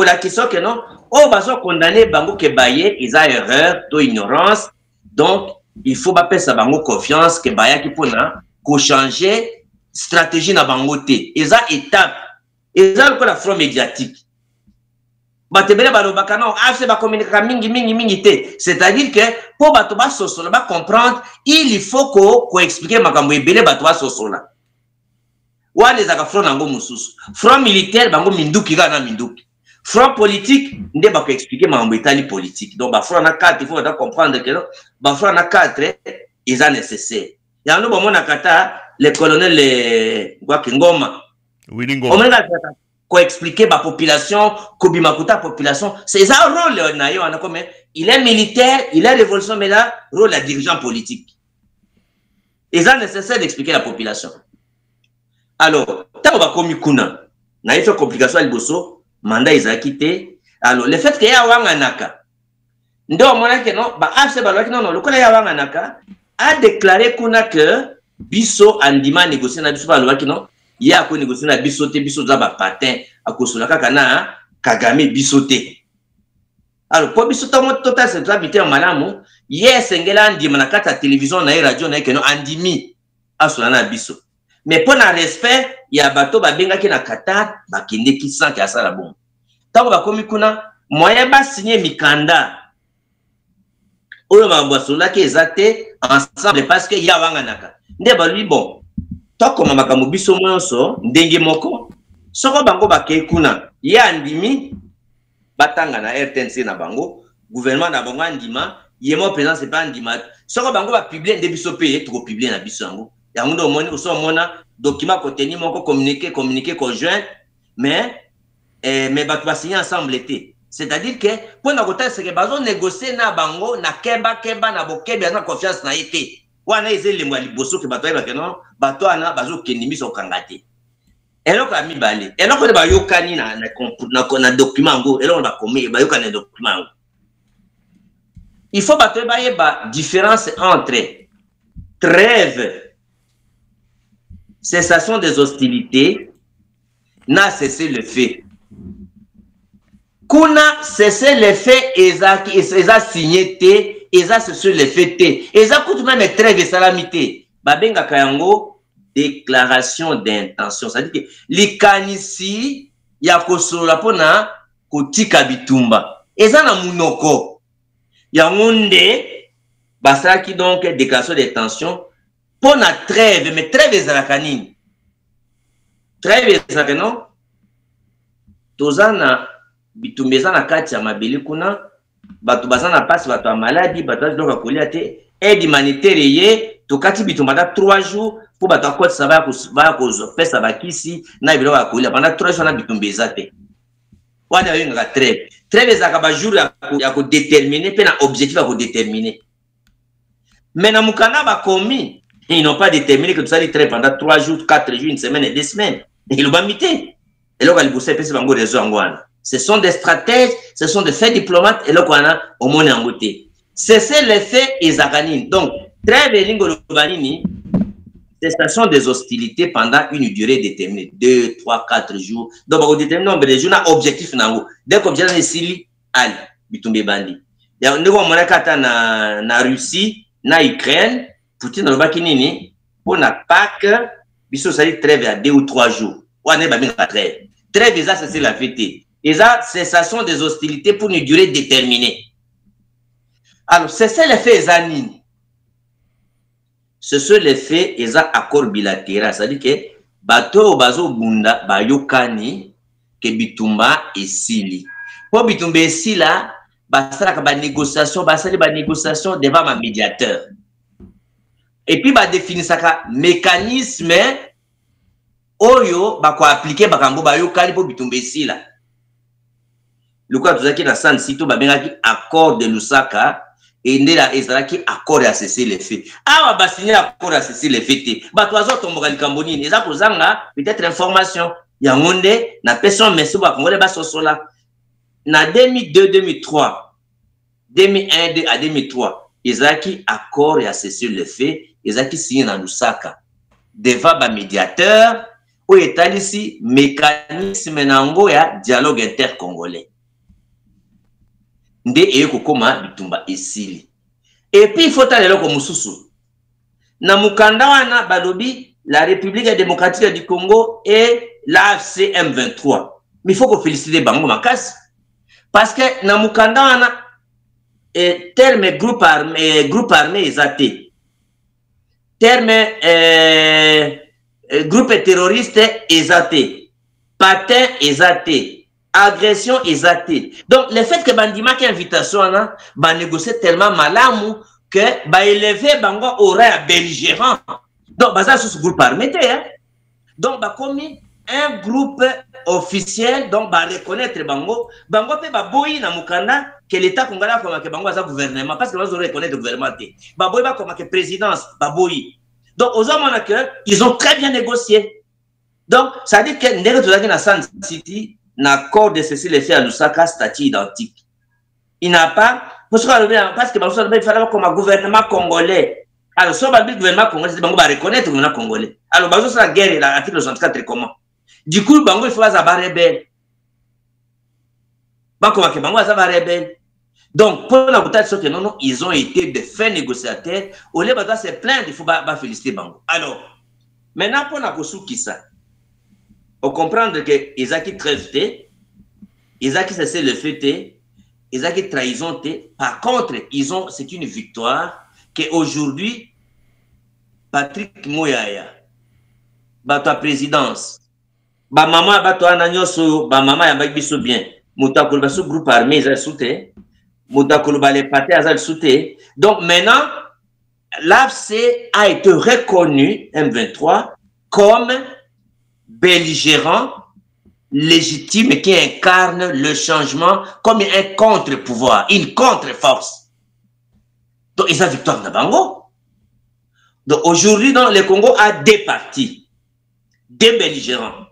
la question que non, on va condamner Bango Kebaye, ils ont erreur, de ignorance, donc il faut pas faire Bango confiance que Baye qui pour changer stratégie na Bango T. Ils ont étape, ils ont la front médiatique. C'est-à-dire que pour Batoba Sosola comprendre, il faut qu'on explique Makambo Ebele Batoba Sosola. Wa les front nango mususu. Front militaire bango minduki gana minduki. Front politique nde ba ko expliquer Makambo Itali politique. Donc ba front na 4 il faut comprendre que ba front na 4 ils sont nécessaires. Ya no ba mona kata le colonel Ngwa Ngoma. Oui Ngoma. Qu'on expliquer la population, Kobimakuta population, c'est ça le rôle. Il est militaire, il est révolution, mais là, rôle de dirigeant politique. Et ça nécessaire d'expliquer la population. Alors, tant qu'on va commis kuna, n'a fait complication à l'Iboso, mandat ils a quitté. Alors, le fait qu'il y a Wanganaka, ndo mona que non, bah afse balwa non, le kola ya Wanganaka a déclaré kuna que biso andima négocier na biso balwa non. Il y a quoi négocier na bisoté bisoza ba patin à cause la kana Kagame bisoté. Alors pour bisoté mo total c'est habité en malamu yes ngela ndima na kata télévision na radio na keno andimi asula na biso. Mais pour na respect il y a bato ba benga ki na Qatar ba kende ki sans ki asala bon. Tango ba komi kuna moyen ba signer mikanda. Oyo ba bosola ki ezate ensemble parce que ya wanganaka. Nde ba lui bon. Tant comme makambo biso monso ndenge moko soko bango bakei kuna ya ndimi batanga na RTNC na bango gouvernement na bango ndima yemo président c'est pas ndima soko bango ba publier nde biso pe to publier na biso yango yango ndo moni oso mona document contenu moko communiquer conjoint mais bat ba signer ensemble été c'est-à-dire que pour na kota c'est que bazo négocier na bango na kemba na bokebe na confiance na été wana ezeli mwa liboso ke bato ayeba non bato ana bazo kendimi so kangate eloko ami bale eloko de bayokani na document ngo eloko ba komi bayokani na document ngo il faut bato bayeba différence entre trêve cessation des hostilités na cesser le feu kuna cesser le feu eza signé té et ça c'est sur les fêtés et ça coûte même trêve salamité babenga kayango déclaration d'intention c'est à dire que likanisi ya kosola pona kotika bitumba et ça na munoko ya ngonde basaki donc déclaration d'intention pona trêve mais trêve ezalaka nini trêve ezalaka non tozana bitumba eza na kati ya mabele kuna bato bazana passe bato maladie bato donc kolia te aide humanitaire ye to kati bitumba da 3 jours pour bato ko ça va ko pesa bakisi na bilo ba kolia pendant 3 jours na bitumba ezate wana yenga trêve ezaka ba jour ya ko déterminer pe na objectif ya ko déterminer mais na mukana ba komi ils n'ont pas déterminé que tout ça trêve pendant 3 jours 4 jours une semaine et 2 semaines ils l'ont pas mité et là il bosse pesa bango réseau ngwana. Ce sont des stratèges, ce sont des faits diplomates et là qu'on a au monde en côté. C'est les faits et zaganine. Donc, trêve lingo lobanini, cessation des hostilités pendant une durée déterminée, 2, 3, 4 jours. Donc, on détermine nombre de jours, on a objectif nango. Dès qu'on vient ici, allez, bitumbe bandi. Il y a un nouveau monakata na Russie, na Ukraine, Poutine na lobakinini, pour na Pâques, biso sali trêve à 2 ou 3 jours. Ou ane ba binga trêve. Trêve ça c'est la fête. Et ça, cessation des hostilités pour une durée déterminée. Alors, c'est ça l'effet Zanine. Ce sont les faits et ça accord bilatéral. C'est-à-dire que bato bazo bunda bayokani que bitumba et sili. Pour bitumba et sila, basala ba négociation, basala négociation devant un médiateur. Et puis ba définir ça mécanisme oyo ba ko appliquer bakambo bayokani pour bitumba et sila. Le quoi tout ça qui na san sito ba benga accord de Lusaka et ndela ezalaki accord à cesser les faits. Ah ba signer accord à cesser les faits. Ba toazo tomboka likamboni eza kozanga peut-être information ya ngonde na person meso ba kongole ba sosola na 2002 2003 2001 à 2003 ezaki accord ya cesser le fait ezaki signé na Lusaka devant ba médiateur ou etalisi mécanisme nango ya dialogue intercongolais nde ekokoma bitumba esili. Et puis il faut aller là comme mususu na mukanda wana balobi la République démocratique du Congo et l'AFC M23. Mais il faut qu'on félicite bango makasi parce que na mukanda wana terme groupe armé ezate terme groupe terroriste ezate patin ezate agression ezate. Donc le fait que bandima qui invitation wana ba négocier tellement malamu que ba élever bango au rang belligérant. Donc baza sous groupe armé hein. Donc ba commis un groupe officiel, donc ba reconnaître bango pe ba boyi na mukanda que l'état congolais comme que bango za gouvernement parce que bazo reconnaître le gouvernement té ba boyi ba comme que présidence ba boyi. Donc aux hommes on que ils ont très bien négocié. Donc ça dit que ndenge tozaki na Sun City l'accord de ceci les fait à Lusaka statut identique. Il n'a pas parce que il fallait comme un gouvernement congolais. Alors si le gouvernement congolais c'est bango ba reconnaître le gouvernement congolais. Alors bazo la guerre l'article 64 comment? Du coup, bango il faut avoir rebelle. Bango que bango va rebelle. Donc pour la bouteille que non ils ont été de fins négociateurs. Au lieu de se plaindre, il faut pas féliciter bango. Alors maintenant pour la kosu qui ça. On comprend que Isaki trêve, Isaki cessé le fait, Isaki trahison. Par contre, c'est une victoire qu'aujourd'hui, Patrick Mouyaya, ta présidence, maman, maman, ya bien, Moutakoloba sous groupe armé, ils ont sauté, Moutakoloba les pâtés, ils ont sauté. Donc maintenant, l'AFC a été reconnu, M23, comme belligérant, légitime qui incarne le changement comme un contre-pouvoir, une contre-force. Donc, ils ont victoire de Bango. Donc, aujourd'hui, dans le Congo a deux partis, deux belligérants.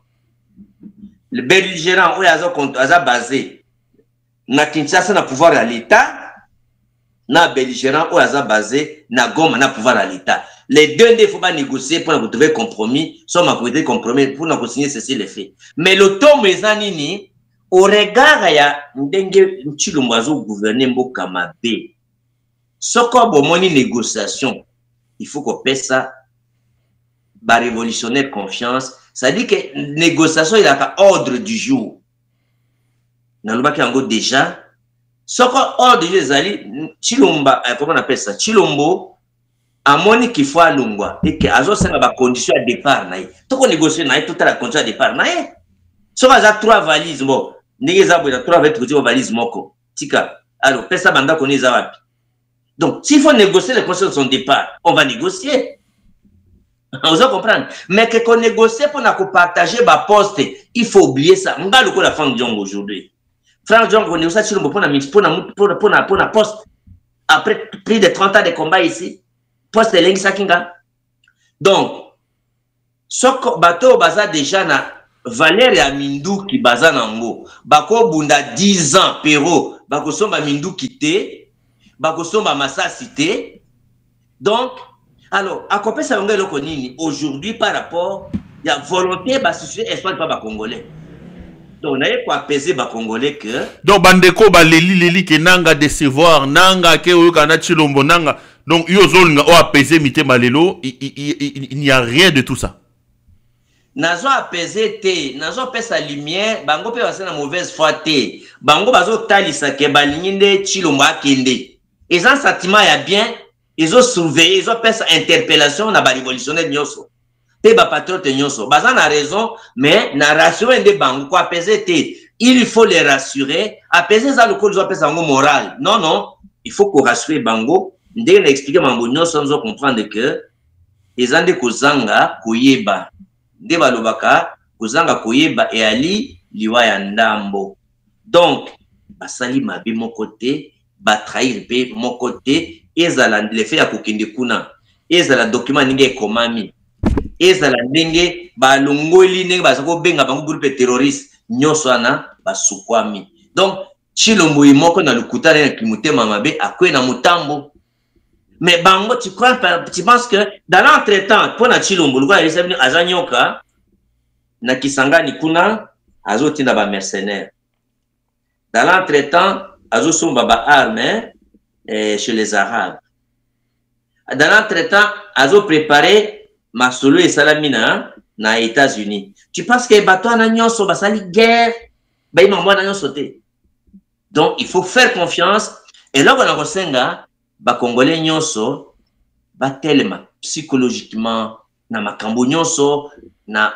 Le belligérant, où ils ont basé, na Kinshasa, na pouvoir à l'État, na belligérant, où ils ont basé, na Goma, na pouvoir à l'État. Les deux, il faut pas négocier pour nous trouver compromis, soit ma communauté compromis pour nous signer ceci les faits. Mais le taux mezanini, au regard ya ndenge Tshilombazo gouverner Mboka Mabe, soko bomoni négociation, il faut qu'on paie ça, ba révolutionnaire confiance, ça dit que négociation il a un ordre du jour. Dans le bas qui en gros déjà, soko ordre du jour zali Tshilomba, comment on appelle ça, Tshilombo amoni qu'il faut alungwa et que azo senga ba condition de départ naï to ko négocier naï toute la condition de départ naï so ba za 3 valises bon ndenge za bo 3 avec ko valise moko tika alors pesa banda ko neza wapi. Donc s'il faut négocier les conditions de son départ on va négocier. Vous comprenez, mais que qu'on négocie pour na ko partager ba poste il faut oublier ça ngalo ko la Franck Diongo aujourd'hui. Franck Diongo on négocie sur pour na poste après plus de 30 ans de combat ici. Poste lengi sakinga. Donc, soko bato baza déjà na valeur ya mindu ki baza nango. Bako bunda 10 ans pero, bako somba mindu kité, bako somba masasi té. Donc, alors, à quoi ça ngelo konini aujourd'hui par rapport ya volonté ba susciter espoir pas ba congolais. Donc, on a quoi apaiser ba congolais que donc bandeko ba leli ke nanga décevoir nanga ke oyokana Tshilombo nanga. Donc, il n'y a rien de tout ça. Nazo apaiser te, nazo pesa lumière, bango pe basa na mauvaise foi te. Bango bazo talisa ke balinginde Tshilombo akende. Ils ont sentiment ya bien, ils ont surveillé, ils ont pesa interpellation na ba révolutionnaire nyoso. Te ba patriote nyoso. Baza na raison, mais na rassurer de bango ko apaiser te. Il faut les rassurer, apaiser ça le coup ils ont pesa bango moral. Non non, il faut qu'on rassure bango. Ndenge na expliquer mambo nyonso nzo comprendre que ezande kozanga koyeba nde balobaka kozanga koyeba e ali liwa ya ndambo. Donc basali mabe mon côté ba trahir pe mon côté ezala le fait ya kokende kuna ezala document ndenge komami ezala ndenge balongoli ndenge basako benga bango groupe terroriste nyonso ana basukwami. Donc Tshilombo moko na lukutana ya kimutema mabe akwe na mutambo. Mais bango, tu penses que dans l'entretemps, pour na Chilombo, le gars il est azanyoka na Kisangani kuna azotinda ba mercenaires. Dans l'entretemps, azo somba ba armes chez les Arabes. Dans l'entretemps, azo préparé Masolo et Salamina na États-Unis. Tu penses que bato na nyonso basali guerre, ba imambo na nyonso te. Donc il faut faire confiance et là on a resenga ba Congolais nyonso ba tellement psychologiquement na makambo nyonso na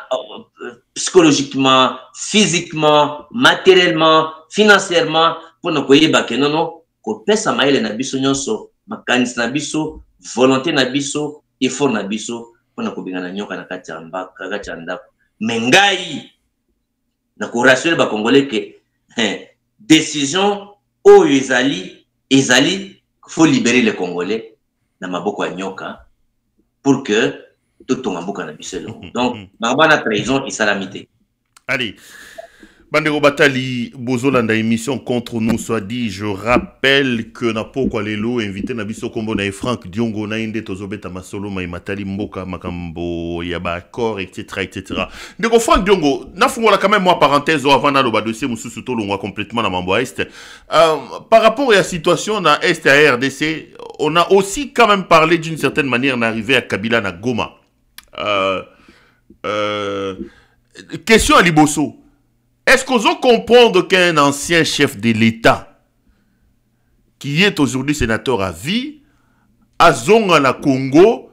psychologiquement, physiquement, matériellement, financièrement pour ne koyeba ke non ko pesa maele na biso nyonso makanisi na biso volonté na biso effort na biso pour ne kobenga na nyoka na kati ya mbaka kati ya ndako mengai na ko rassurer ba Congolais que décision oyo ezali faut libérer les Congolais na maboko ya nyoka pour que tout ton maboko na biselo. Donc mabana trahison et salamité. Allez. Bandeko Batali, Bozolanda émission contre nous, soit dit, je rappelle que na poko lelo invité na biso kombo na Franck Diongo na inde tozobeta masolo ma Matali Mboka makambo yaba accord etc. Ndeko Franck Diongo, na fungola quand même moi parenthèse avant na loba dossier mususu to longwa complètement na mambo est. Par rapport à la situation na est à RDC, on a aussi quand même parlé d'une certaine manière d'arriver à Kabila na Goma. Question à Liboso. Est-ce qu'on doit comprendre qu'un ancien chef de l'État, qui est aujourd'hui sénateur à vie, a zonga na Congo,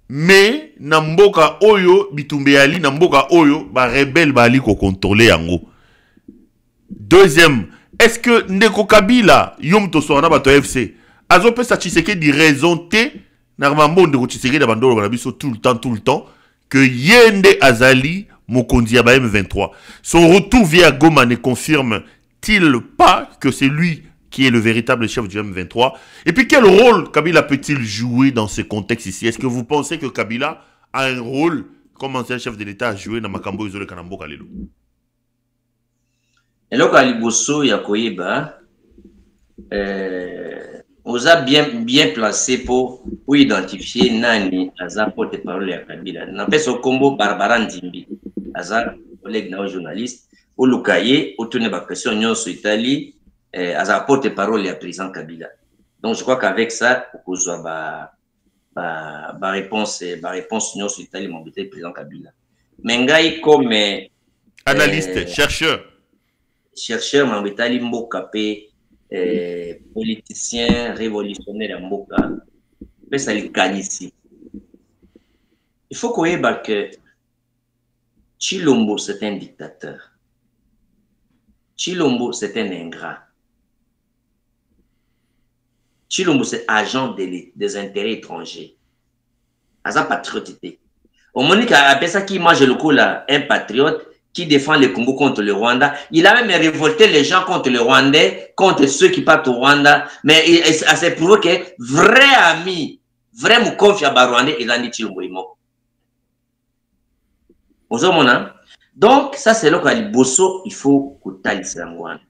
mais Namboka Oyo, Bitumbeali, Namboka Oyo, ba rebelle bali ko contrôler yango. Deuxième, est-ce que Ndeko Kabila, Yom Toswana Bato FC, azo pe sa Tshisekedi di raison te, Narmambo Ndeko Tshisekedi abandolo banabiso tout le temps, que Yende Azali, Mokondi Aba M23. Son retour via Goma ne confirme-t-il pas que c'est lui qui est le véritable chef du M23? Et puis quel rôle Kabila peut-il jouer dans ce contexte ici? Est-ce que vous pensez que Kabila a un rôle comme ancien chef de l'État à jouer dans Makambo Izole Kanambo Kalelo? Et là, Kaliboso Yakoyeba, on a bien placé pour identifier Nani Aza porte-parole à Kabila. N'empêche au combo Barbara Ndimbi, Aza collègue journaliste, au Lukaye, au tourné ma question Nyon sur Italie, Aza porte-parole à président Kabila. Donc je crois qu'avec ça, pour que ma réponse Nyon sur Italie, mon bété président Kabila. Mengai comme analyste, chercheur, mon bété Mbokapé. Politicien révolutionnaire en Mboka, mais ça le gagne ici. Il faut qu'on ait que Chilombo c'est un dictateur. Chilombo c'est un ingrat. Chilombo c'est agent des intérêts étrangers. Asa patriote. Au moment où appelle ça qui mange le coup là, un patriote qui défend le Congo contre le Rwanda. Il a même révolté les gens contre le Rwandais, contre ceux qui partent au Rwanda. Mais c'est prouvé que vrai ami, vrai moukonfi à Rwandais, il a dit Chilombo. Donc, ça c'est là qu'il bosso, il faut que tu ailles Rwanda.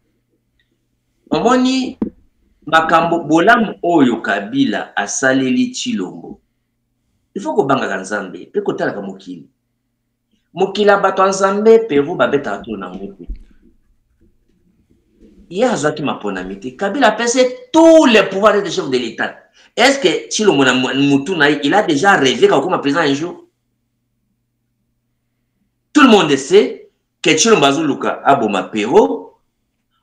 On m'a dit, Makambo Bolam Oyo Kabila a saleli Chilombo. Il faut que banga Nzambe, peut que tu ailles Mokili. Mokila bato Nzambe Pérou babeta tout na ngoku. Il y a Zaki Maponamite. Kabila a passé tous les pouvoirs de chef de l'État. Est-ce que Chilombo Moutouna, il a déjà rêvé comme président un jour? Tout le monde sait que Chilombo Azuluka aboma Pérou,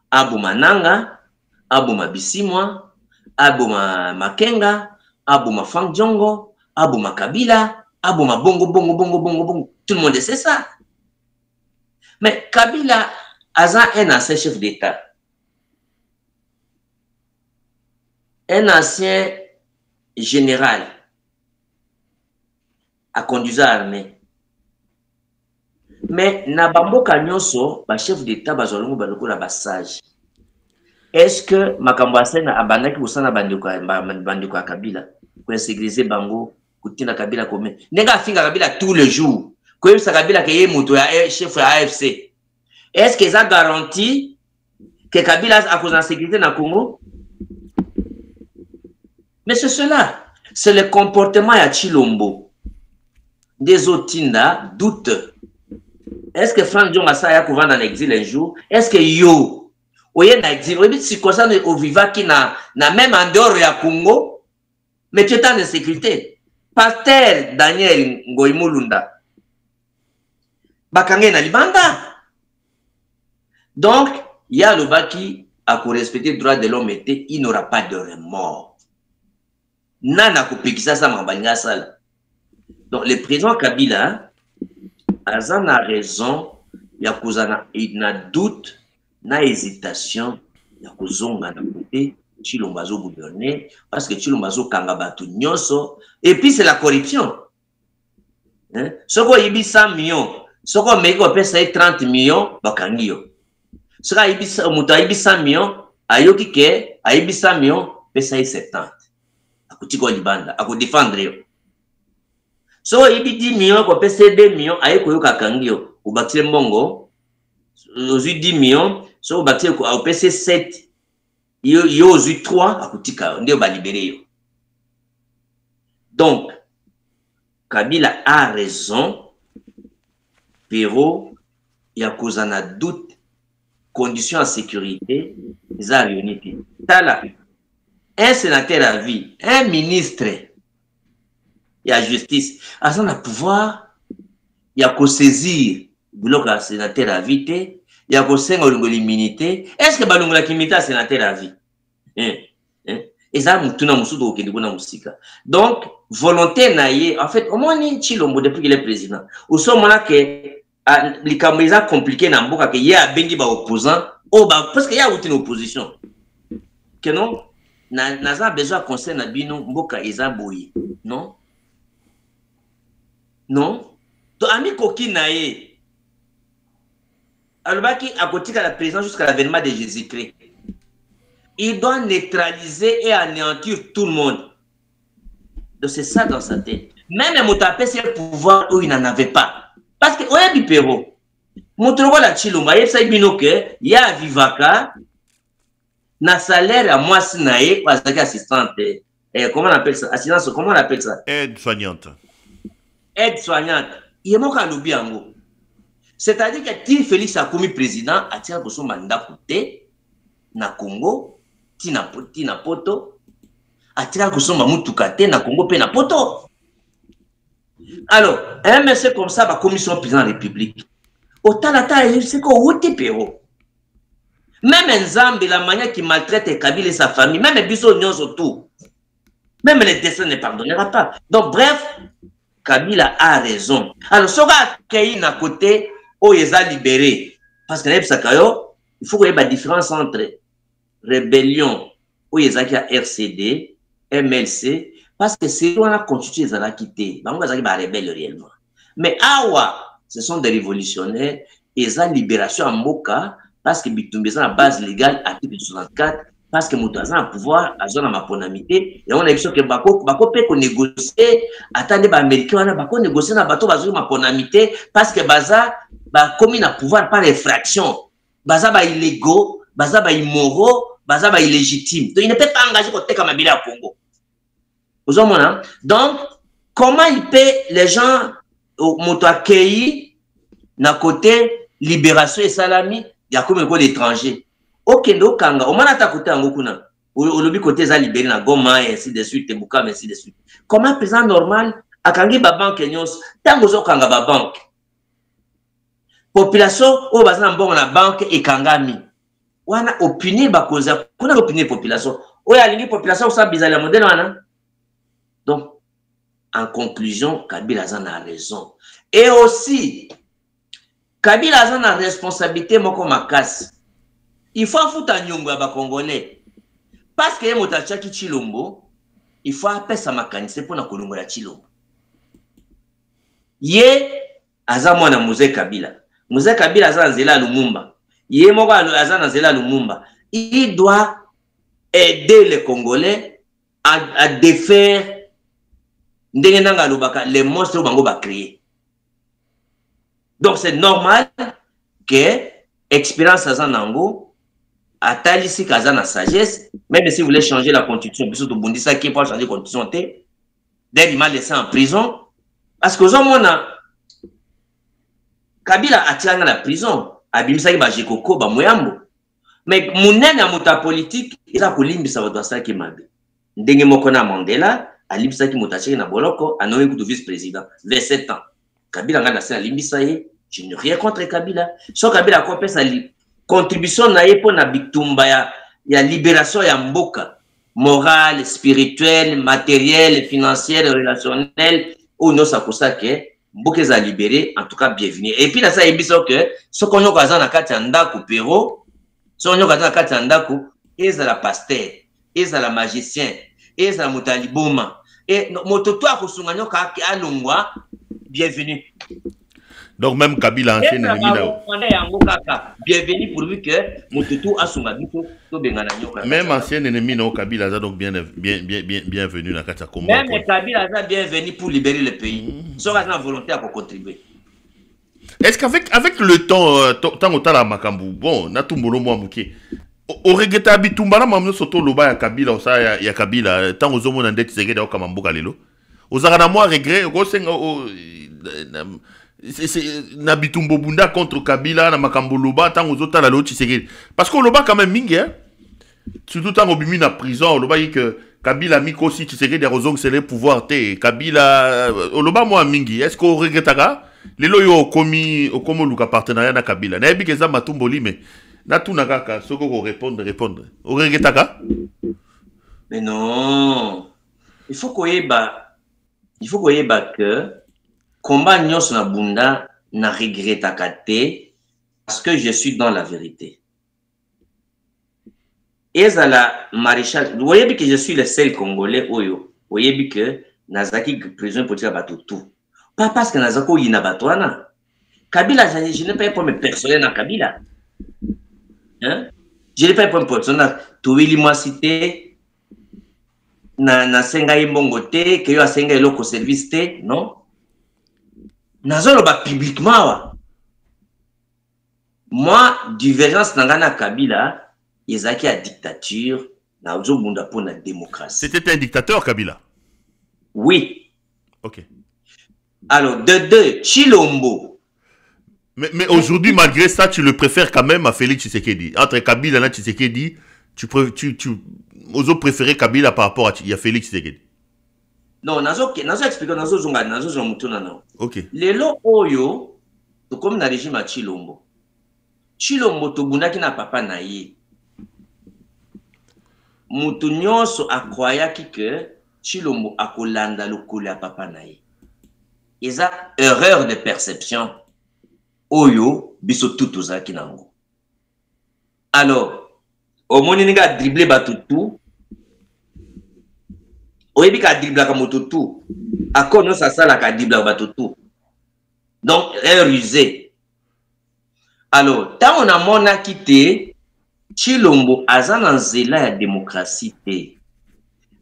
aboma Nanga, aboma Bisimwa, aboma Makenga, aboma Fang Djongo, aboma Kabila, aboma bongo. Tout le monde sait ça. Mais Kabila a un ancien chef d'État. Un ancien général a conduit l'armée. Mais Nabambo Kanyoso, le chef d'État, est sage. Est-ce que Makambasen a banaki ou sana bandiko Kabila pour sécuriser Bango, Koutina Kabila comme Nega finga Kabila tous les jours. Comme ça Kabila qui est moutou chef de l'AFC. Est-ce que ça garantit que Kabila a cause de la sécurité dans le Congo? Mais c'est cela. C'est le comportement à Chilombo. Des Otinda doutent. Est-ce que Franck Dion Assa a couvert dans l'exil un jour? Est-ce que yo, oye na exil, oye si concerne au viva qui na même en dehors de Congo, mais tu es en insécurité. Pasteur Daniel Ngoimulunda, bakangé na libanda. Donc, il y a le baki à respecter le droit de l'homme et il n'aura pas de remords. Nana kopekisa sa mabalinga sala. Donc, le président Kabila, Azan a raison, il y a doute, na hésitation, il y a kozonga na côté, Chilombazo gouverner, parce que Chilombazo kangabatu nyoso, et puis c'est la corruption. Hein? Soko yibi 100 millions, soko meko pesa 30 millions, bakangio. Soko yibi muta yibi 100 millions, ayoki ke, ayibi 100 millions, pesa 70. Akutiko libanda, ako défendre yo. So, il dit 10 millions, qu'on peut 2 millions, aïe, qu'on a kangio, ou bâtir mongo, aujourd'hui 10 millions, so, ou bâtir, ou peut 7, yo, aujourd'hui 3, à Koutika, on va libérer. Donc, Kabila a raison, pero, il y a cause en a doute, conditions en sécurité, ils ont réuni. Tala, un sénateur à vie, un ministre, il y a justice. À ça, on a pouvoir, il y a qu'à saisir, le sénateur à vie, il y a qu'à saisir l'immunité. Est-ce que balongola kimita sénateur à vie? Et ça, donc, volonté naïe, en fait, au moins, ni Chilombo depuis qu'il est président. Au moment là que les caméras compliquées dans le qu'il y a bengi ba opposant, parce qu'il y a une opposition. Que non, n'a besoin de conseil na bino mboka ezabouyi, non? Non? Donc, ami Koki naïe, Alobaki a côté la présidence jusqu'à l'avènement de Jésus-Christ. Il doit neutraliser et anéantir tout le monde. Donc c'est ça dans sa tête. Même Moutapé, c'est le pouvoir où il n'en avait pas. Parce que, oya bipero, Moutrobo la Chilomba, il y a Vivaka, na salaire à moi sinae, parce que assistante, comment on appelle ça? Assistance, comment on appelle ça? Aide soignante. Aide soignante. Il y a mon caloubi en gros. C'est-à-dire que Tim Félix a commis président, a tiré pour son mandat côté, na Congo, Tina Poto, a tiré pour son mamoutoukate, na Congo, pe na Poto. Alors, un monsieur comme ça, la commission président de la République. Autant la taille, c'est qu'on route péro. Même un Zambi, la manière qui maltraite Kabila et sa famille, même les bisous autour, même les dessins ne pardonnera pas. Donc, bref, Kabila a raison. Alors, ce gars qui est à côté, il a libéré. Parce que il faut qu'il y ait une différence entre rébellion, où il y a RCD, MLC, parce que c'est où on a constitué les quitté. On va dire rebelle réellement. Mais Awa, ce sont des révolutionnaires, ils ont libération en Moka, parce que Bitumbi a une base légale, article 64, parce que Moutazan a un pouvoir, à zone à ma ponamité, et on a vu que Bako peut négocier, attendez, les Américains, Bako négocier dans bateau, ma ponamité, parce que Baza, comme il a pouvoir par effraction, Baza, illégaux, Baza, immoraux, Baza, illégitime. Donc, il ne peut pas engager côté comme Abila à Congo. Vous avez donc, comment il paie les gens au Motoakei, d'un côté, libération et salami, il y a comme un d'étrangers. Ok, donc, au moins, à ta côté, en Gokuna, au lobby côté, ça libéré, na Goma, et ainsi de suite, et Bouka, et ainsi de suite. Comment, président normal, à Kangi Babank, et Nyos, tant que vous avez Kanga Babank, population, au bazan, bon, la banque, et Kangami. On a opiné, Bakoza, on a opiné, population. On a ligné, population, ça, bizarre, le modèle, on a. Donc, en conclusion, Kabila Azan a raison. Et aussi, Kabila Azan a responsabilité, moi, comme ma casse. Il faut foutre un nyongo à Congolais. Parce que Motacha qui Chilombo, il faut appeler sa makanise pour na Kolombo la Chilombo. Yé, Azan mwana Mouze Kabila. Mouze Kabila Azan Zela Lumumba. Yé Moga Azan Zela Lumumba. Il doit aider les Congolais à défaire les monstres que va créer. Donc c'est normal que l'expérience Azan Nango Atalisi Kazana sagesse, même si vous voulez changer la constitution, surtout Bundisa qui peut changer la constitution, d'ailleurs il m'a laissé en prison. Parce que on a Kabila a tiré dans la prison, Abimsa qui va Jekoko, Bamoyambo. Mais mon à mota politique, il a coulé ça va ça qui m'a dit. Ndenge Mokona Mandela, a limbisa qui m'a na boloko, a nommé comme vice-président, 27 ans. Kabila a laissé à limbisa, je n'ai rien contre Kabila. Sauf Kabila a compris sa contribution naie pour na bitumba ya libération ya mboka morale, spirituelle, matérielle, financière, relationnelle ou non ça pour ça que mboka za libéré en tout cas bienvenue. Et puis là ça ebiso que ce qu'on a na kati ndako pero ce qu'on a na kati ndako ezala pasteur, ezala magicien, ezala mutaliboma et mototo akosunga nyoka alongwa bienvenue. Donc même Kabila ancien ennemi bienvenue pourvu que Motutu a son habitude to bengana nyoka. Même ancien ennemi non Kabila a donc bienvenue dans Kata Kombo. Même Kabila a bienvenue pour libérer le pays. Sera la volonté à contribuer. Est-ce qu'avec le temps tant otala makambu bon na tumbolo mo amuke o regeta bitumbala mamno soto loba ya Kabila osa ya Kabila tant ozomo na ndeti segeda okamambuka lelo ozaka na moi regret ko senga c'est na bitumbo bunda contre Kabila na makambo loba tant ozota la loti segeda parce que loba quand même mingi hein surtout tant obimi na prison loba yi que Kabila miko si Tshisekedi rozong c'est le pouvoir te Kabila loba moi mingi est-ce qu'on regretaka lelo yo komi okomo luka partenariat na Kabila na yebi keza matumboli mais na tuna kaka soko ko répondre o regretaka mais non il faut qu'on yeba que combat nyos na bunda na regretaka te parce que je suis dans la vérité. Ezala maréchal, vous voyez que je suis le seul Congolais oyo. Vous voyez que Nazaki président politique batutu. Pas parce que Nazako yina batwana. Kabila, je n'ai pas un problème personnel dans Kabila. Hein? Je n'ai pas un problème personnel. Touili moi cité na senga imbongo te, que yo a senga eloko service te, non? Nazolo ba publiquement wa. Moi, divergence nangana Kabila, Yezaki a dictature, na ozo bunda pour la démocratie. C'était un dictateur, Kabila? Oui. Ok. Alors, de deux, Chilombo. Mais aujourd'hui, malgré ça, tu le préfères quand même à Félix Tshisekedi. Entre Kabila et Tshisekedi, tu ozo préférer Kabila par rapport à Félix Tshisekedi. Non, nazo expliquer, nazo zonga mutuna na. Ok. Lelo oyo, to comme na régime à Chilombo. Chilombo to bundaki na papa na ye. Mutu nyonso akwayaki que Chilombo akolanda lokolo ya papa na ye. Eza erreur de perception. Oyo biso tutu zaki nango. Alors, omoni ninga dribbler batutu. Oyebi ka dribbler ka motutu. Akono sa sala ka dribbler batutu. Donc, erreur usée. Alors, tant on a mona quitté Chilombo aza na nzela ya démocratie te.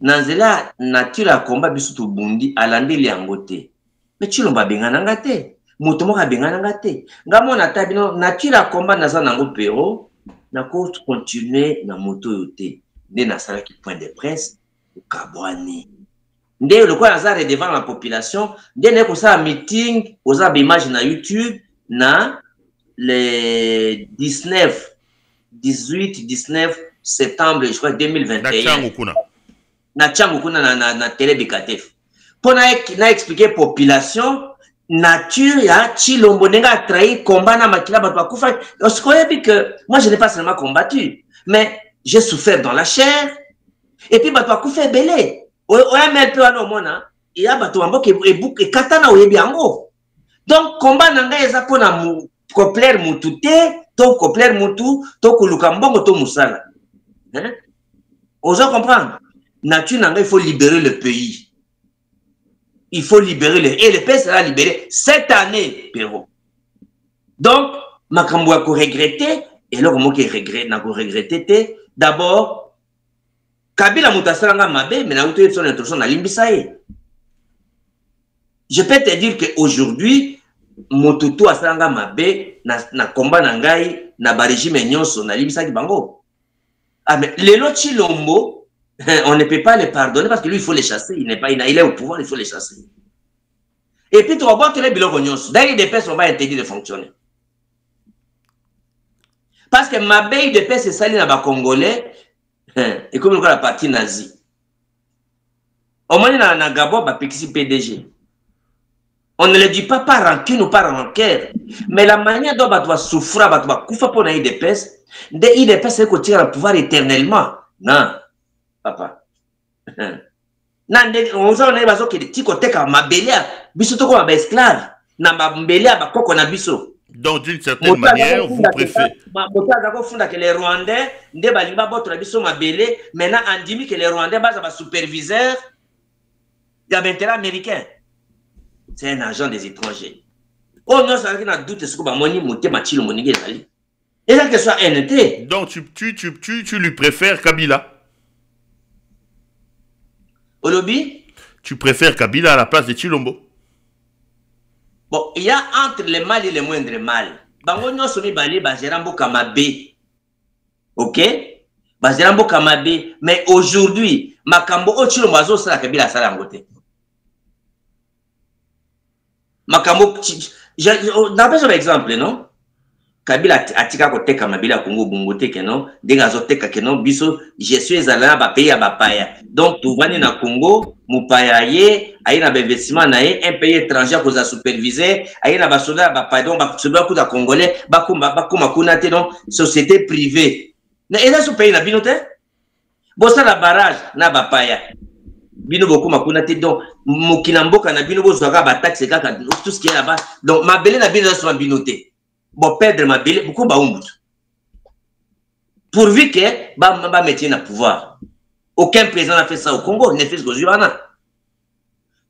Na nzela nature ya combat biso to bundi alandeli yango te. Mais Chilombo abengana nga te. Moto moko abengana nga te. Nga mona tabino nature ya combat naza nango pero na ko continuer na moto yo te. Nde nasala ki point de presse au Kabwani. Nde le quoi naza devant la population, nde ne ko sa meeting, oza image na YouTube na le 18-19 septembre, je crois, 2021. Na Tchangukuna na télé Bikatef. Pour na expliquer population, nature ya Chilombo nenga trahi combat na makila batwa kufa. Parce que moi je n'ai pas seulement combattu, mais j'ai souffert dans la chair. Et puis batwa kufa belé. Oya MLP wana mona, il y a batwa mboke e katana oyebi yango. Donc combat nanga eza pona mu complaire mutu te, to complaire mutu, to kuluka mbongo to musala. Hein? Oso comprendre? Nature nanga, il faut libérer le pays. Il faut libérer et le pays sera libéré cette année, Péro. Donc, makambo ko regretter, et là comment que regrette, na ko regretter d'abord Kabila mutasalanga mabe, mais na uto son introduction na limbisaye. Je peux te dire que aujourd'hui Motutu asalanga mabe na combat na ngai na ba régime nyonso na limbisaki bango. Ah, mais Lelo Chilombo, on ne peut pas le pardonner parce que lui, il faut le chasser. Il est au pouvoir, il faut le chasser. Et puis, tu vas voir tous les bilans. D'ailleurs, des personnes vont interdire de fonctionner. Parce que ma baie de paix, c'est ça, les Congolais, et comme la partie nazie. Au moins, dans le Gabon, il PDG. On ne le dit pas par rancune ou par rancœur. Mais la manière dont on doit souffrir, on doit souffrir pour l'IDPS, l'IDPS, c'est qu'on tire le pouvoir éternellement. Non, papa. Non, on a des gens qui disent que tu as ma bélia, biso to comme esclave, na ma bélia, ba koko na biso. Donc, d'une certaine manière, vous préférez. Que les Rwandais, maintenant, on dit que les Rwandais sont superviseurs d'intérêt américain. C'est un agent des étrangers. Oh non, ça n'a doute ce que et là que soit NT. Donc, tu lui préfères Kabila? Au lobby? Tu préfères Kabila à la place de Chilombo? Bon, il y a entre le mal et le moindre mal. Bango nyonso mibale bazerambo kamabe. Ok? Bazerambo kamabe. Mais aujourd'hui, makambo o Chilombo azo sala Kabila sala ngote. Makambo, d'après un exemple, non? Kabila atika koteka mabila Congo bungote kenon, denga zoteka kenon, biso, je suis allé ba pays à bapaya. Donc, tu vas na Congo, mupaya ye, aïe na investissement na ye, un pays étranger pour sa superviser, aïe na basoda bapaya, donc, basoda kuda congolais, bakuma kunate, donc, société privée. Na eza ce pays na binote? Bosa la barrage, na bapaya. Bino beaucoup makunate, donc, mokinamboka na bino bozwaka ba taxe kaka, tout ce qui est là-bas. Donc, ma belle na bino sur binote. Bon, perdre ma belle, beaucoup baoumbout. Pourvu que ba métier na pouvoir. Aucun président n'a fait ça au Congo, n'est fait ce que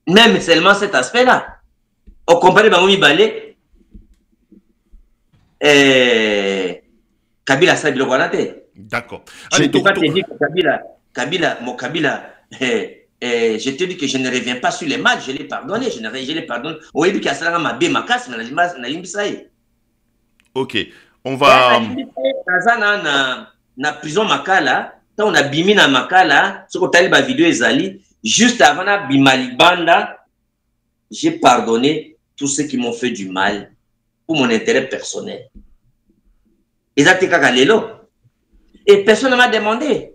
même seulement cet aspect-là. On compare Baoumi Balé, Kabila Sabi le Guanate. D'accord. Je ne peux pas te dire que Kabila, je te dis que je ne reviens pas sur les mal, je l'ai pardonné, je l'ai pardonné. Oui, il y a ça, ma bé, ma casse, mais ok, on va. Na prison Makala, quand on a bimi na Makala, ce qu'on t'a dit ma vidéo ezali, juste avant na bimali banda, j'ai pardonné tous ceux qui m'ont fait du mal pour mon intérêt personnel. Exactement Kakalelo. Et personne ne m'a demandé.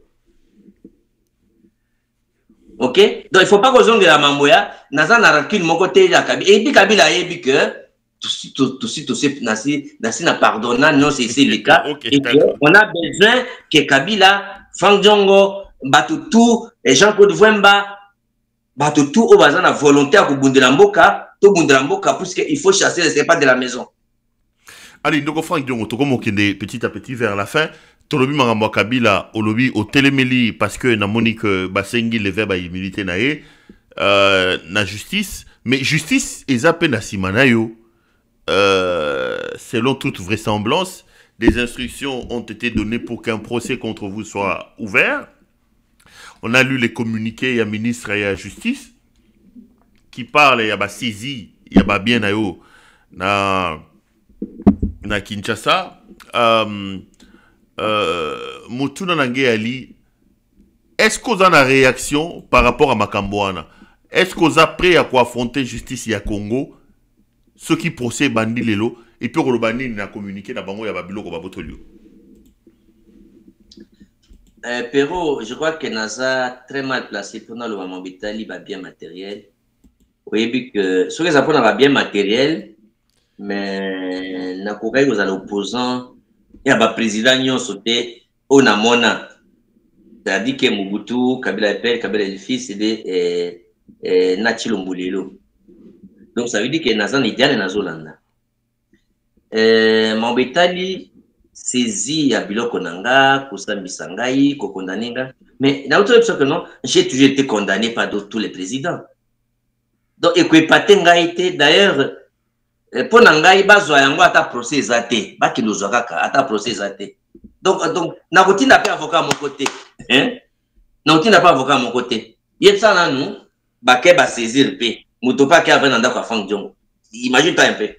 Ok? Donc il ne faut pas que de la mamboya, naza na rancune mon côté la Kabila. Et puis Kabila a dit que tout nasi na pardonnant, non, c'est le cas. Okay, et on a besoin que Kabila, Fangjongo, Batutu, et Jean-Claude Vwemba, Batutu, au bazan la volonté à Bundelamboka, tout Bundelamboka, puisqu'il faut chasser les pas de la maison. Allez, donc Franck Diongo, petit à petit vers la fin. Tolobi Marambo Kabila, au lobby, au téléméli, parce que na Monique Basengi, les verbes militaires naé, na justice, mais justice, ils appellent na Simanayo. Selon toute vraisemblance, des instructions ont été données pour qu'un procès contre vous soit ouvert. On a lu les communiqués, il y a ministre et il y a justice qui parlent, il y a saisi, il y a bien na Kinshasa. Mutuna Nange Ali, est-ce qu'on a une réaction par rapport à Makambouana? Est-ce qu'on a prêt à quoi affronter justice à Congo? Ceux qui procèdent bandi lelo et puis le bandi n'a communiqué na bango ya babilo ko baboto lieu. Pero, je crois que Naza très mal placé pour le moment Bitali va bien matériel. Oui, que ce que ça prend bien matériel, mais na kokai aux opposants et à président nyon sauté au namona. C'est-à-dire que Mobutu, Kabila père, Kabila le fils et Nachilo Mbulelo. Donc ça veut dire que Nazan est bien dans Zolanda. Mambetali saisi à Biloko Nanga, Kosambi Sangai, Kokondanenga. Mais dans l'autre que non, j'ai toujours été condamné par tous les présidents. Donc, Ekwepatenga était d'ailleurs, pour Nangai, Bazoa Yango à ta procès zate, Baki nous Zoraka à ta procès zate. Donc, Nakoti n'a pas avocat à mon côté. Nakoti n'a pas avocat à mon côté. Yetsa na nous, Baké va saisir paix. Mutopa qui avait nanda kwa Franck Diongo. Imagine-toi un peu.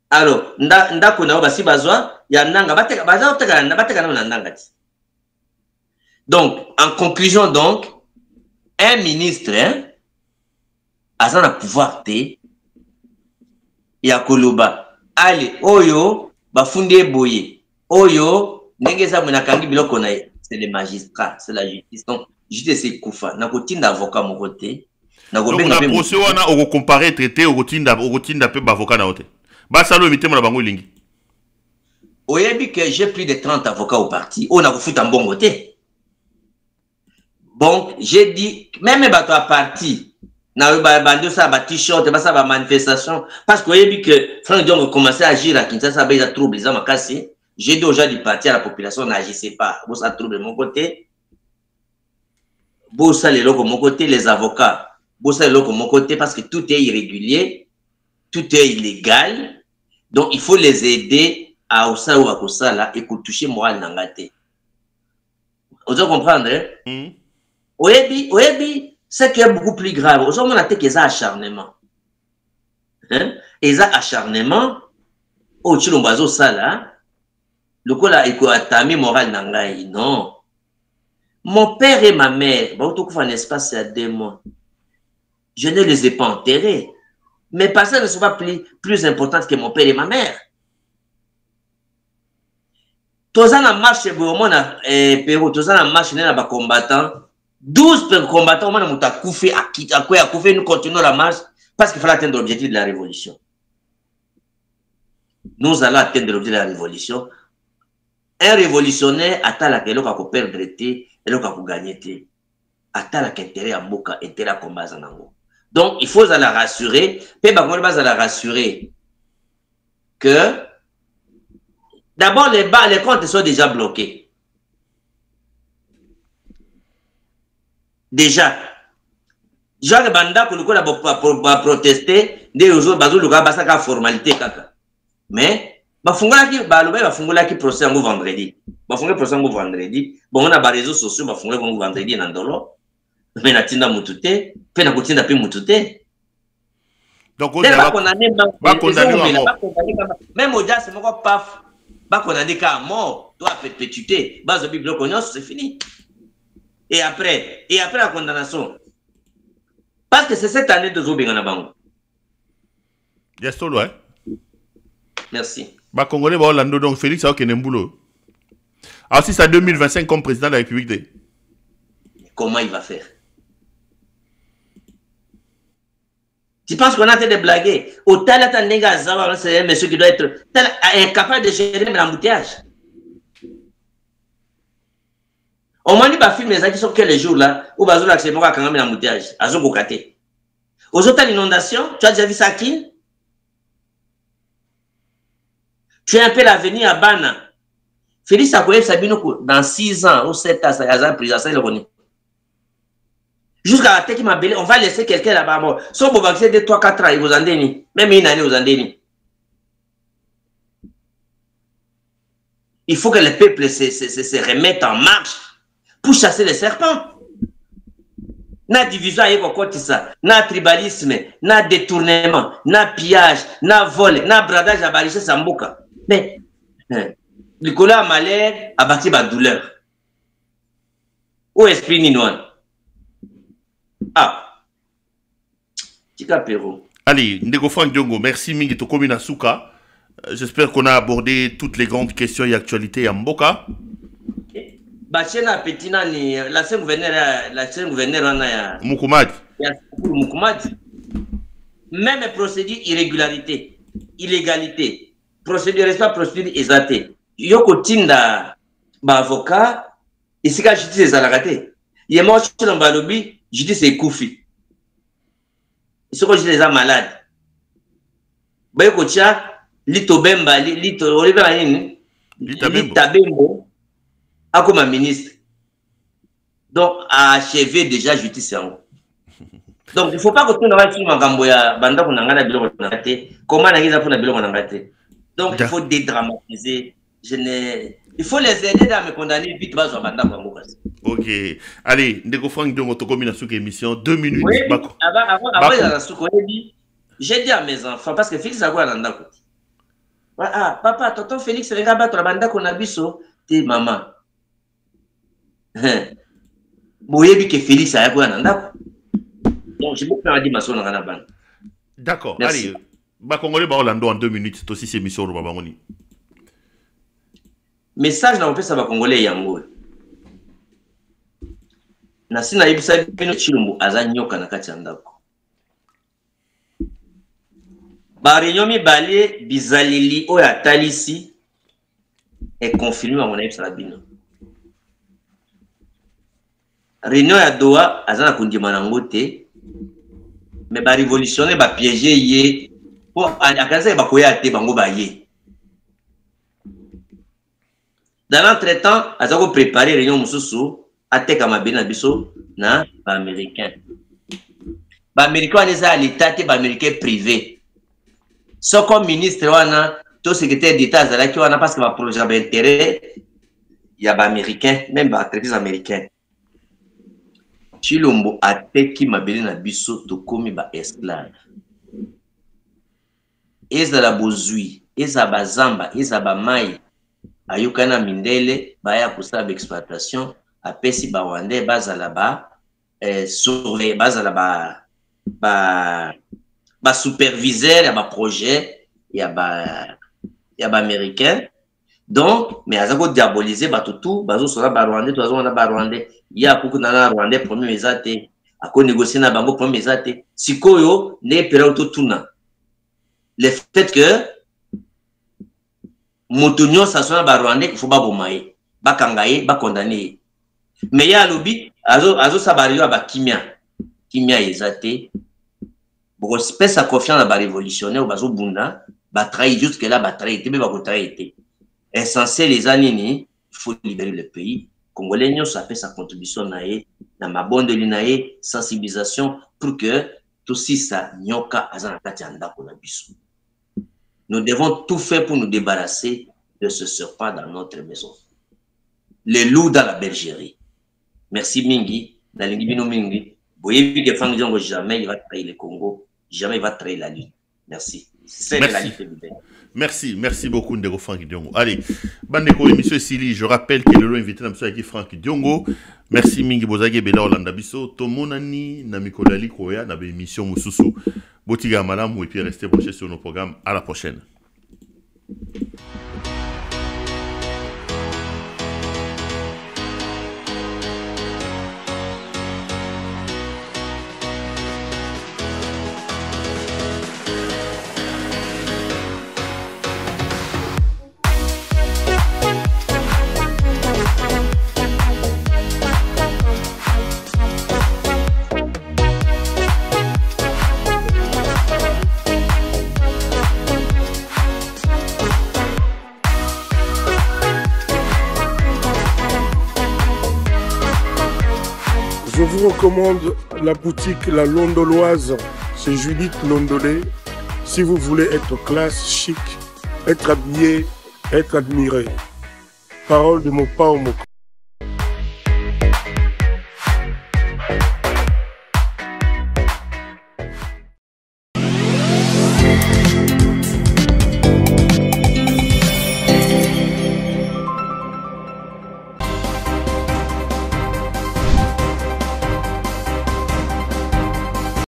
Alors, nda kona basi bazwa ya nanga bateka na nanga. Donc en conclusion donc un ministre a un pouvoir te ya koloba allez oyo bafunde boye oyo ndenge za mona kangi biloko na c'est les magistrats, c'est la justice. Donc justice c'est kufa na kotinda avocat mo côté na ko benga pe procès wana o comparer traité o kotinda pe avocat na ote ba salo mitemo na bango lingi oyebi que j'ai plus de 30 avocats au parti on a ko futa mbongo te. Donc j'ai dit même bato à parti na bando ça ba t-shirt ba ça ba manifestation parce que oyebi que Franck Diongo commençait à agir à Kinshasa ba il a trouble les amakasi. J'ai dit aux gens du parti à la population n'agissez pas. Vous ça trouble de mon côté. Vous ça les locaux de mon côté, les avocats. Vous ça les locaux de mon côté parce que tout est irrégulier, tout est illégal. Donc il faut les aider à osa ou à kosa là et pour toucher moral n'angate. Vous devez comprendre. Oyebi, c'est qui est beaucoup plus grave. Aujourd'hui on a dit qu'ils ont acharnement. Ils ont acharnement. Au chilombazo ça là. Le coup là, il a tamé moral nangai. Non. Mon père et ma mère, un espace à 2 mois. Je ne les ai pas enterrés. Mes personnes ne sont pas plus importantes que mon père et ma mère. Tous en marche, Pérou, tous en marche, il y a des combattants. 12 combattants, on a coupé, nous continuons la marche parce qu'il fallait atteindre l'objectif de la révolution. Nous allons atteindre l'objectif de la révolution. Un révolutionnaire attend la kelo ka ko perdre té et le ka ko gagner té attend la intérêt à moka intérêt à combat zanango. Donc il faut la rassurer pe ba ko la rassurer que d'abord les comptes sont déjà bloqués. Déjà Jean Banda ko la protester des jours bazo luka basaka formalité kaka. Mais bafungula ki procès ngo vendredi. Bafungula procès ngo vendredi. Bon on a ba réseaux sociaux bafungula ngo vendredi na ndolo. Mais na tinda mutute, pe na kotinda pe mutute. Donc on va condamner même audience moko paf. Ba condamner ka mort, doit perpétuité. Base biblique c'est fini. Et après la condamnation. Parce que c'est cette année de Zobinga na bango. Yes to ouais. Merci. Bah, Congolais, bah, Orlando, donc Félix, ça, ok, boulot. Alors, si c'est 2025 comme président de la République, comment il va faire? Tu penses qu'on a été de blaguer? Au tel c'est un monsieur qui doit être incapable de gérer l'embouteillage. On m'a dit, bah, film, les gens qui sont quels jours là, où bah, c'est moi qui ai l'embouteillage, à Zokokate. Aux autres inondations, tu as déjà vu ça qui? Tu es un peu l'avenir à Bana. Félix Akoye Sabino, dans 6 ans ou 7 ans, ça y a un prison, ça il le connaît. Jusqu'à la tête qui m'a belé, on va laisser quelqu'un là-bas mort. Sauf pour vacciner de 3-4 ans, ils vous en donnent. Même une année, vous en donnent. Il faut que le peuple se remette en marche pour chasser les serpents. Na division aye kokoti ça, na tribalisme, na détournement, na pillage, na vol, na bradage à balicher sambuka. Mais le cola malheur a bâti ma douleur. Où esprit ninoan? Ah, Tika Perro. Allez, Ndeko Franck Diongo, merci Mingi Tokomi Nasuka. J'espère qu'on a abordé toutes les grandes questions et actualités à Mboka. Bachena Petina ni l'ancien gouverneur en a Mukumadi. Mukumadi. Même procédure irrégularité, illégalité, procédure reste pas procédure exatée. Yoko tinda ba avocat ici quand justice est alagate. Il est mort sur le balobi, justice est koufi. Ils sont les gens malades. Bayoko tia lito bemba lito Oliver Ayin lita bembo. Comme un ministre. Donc, à achever déjà justice. Donc, il ne faut pas que tout le monde soit comment donc, il faut dédramatiser. Il faut les aider à me condamner vite. Ok. Allez, Ndeko Franck Diongo Tokomi Nasuka émission. 2 minutes. Oui, avant j'ai dit à mes enfants, parce que Félix Akoye Nanda. Ah, papa, tonton Félix, les gars, battre la banda qu'on a biso, t'es maman. Boyebi que Félix a yakou ananda. Donc, je peux pas dire ma son dans la bande. D'accord, allez. Bah, Congolais, bah, Orlando en 2 minutes, c'est aussi émission au Babangoni. Message na opesa ba Congolais yango. Na sina yebisa bino Chilombo aza nyoka na kati ya ndako. Ba réunion mibale bizaleli oyo atalisi est confirmé à mon avis la bino. Réunion ya Doha aza na kondima nango te. Mais ba révolutionner ba piéger yé po akaza ba koya te bango ba yé. Dans l'entretemps, ils ont préparé la réunion Moussoussou, à Tekamabina Bisso, na américain. Les Américains, ils ont l'État, les Américains privés. Ce comme ministre, tout secrétaire d'État, qui a parce que le projet a intérêt, il y a des Américains, même des entreprises américaines. Chilombo a teki Mabina Bisso, tout comme des esclaves. Ils ont la bozui, ils ont la zamba, ils ont la maille. Ayukana mindele baya kusaba exploitation apesi ba wande bazala ba surveiller bazala ba superviseur ya ba projet ya ba américain donc mais azako diaboliser ba tutu bazo sola ba rwandais tozo na ba rwandais ya kuku na rwandais premier mezate ako négocier na bango premier mezate sikoyo ne pera tuna le fait que Motonio s'assoit à Rwandais qu'il faut pas bomaye, ba kangaye, ba condamné. Mais il y a lobby, azo sabario à ba kimia ezate. Pour espèce sa confiance à ba révolutionnaire ou bazo bunda, ba trahi jusque là ba trahi été, mais ba trahi été. Essentiel les années, il faut libérer le pays. Congolais nous ça fait sa contribution naé, dans ma bonne de l'inaé, sensibilisation pour que tout si ça nyoka azana kati anda ko na biso. Nous devons tout faire pour nous débarrasser de ce serpent dans notre maison. Les loups dans la bergerie. Merci Mingi. Mingi. Boyebi que Franck Diongo jamais il va trahir le Congo. Jamais il va trahir la lutte. Merci. C'est la lutte libérée. Merci beaucoup Ndeko Franck Diongo. Allez, Bandeko émission Sili, je rappelle que le lot invité dans monsieur Franck Diongo. Merci Mingi Bozage Bela Olanda Biso, Tomonani Namikolali Koya na émission Moussousou. Botiga Madame et puis restez branchés sur nos programmes. À la prochaine. Je vous recommande la boutique La Londoloise, c'est Judith Londolé. Si vous voulez être classe, chic, être habillé, être admiré. Parole de mon pas au mot.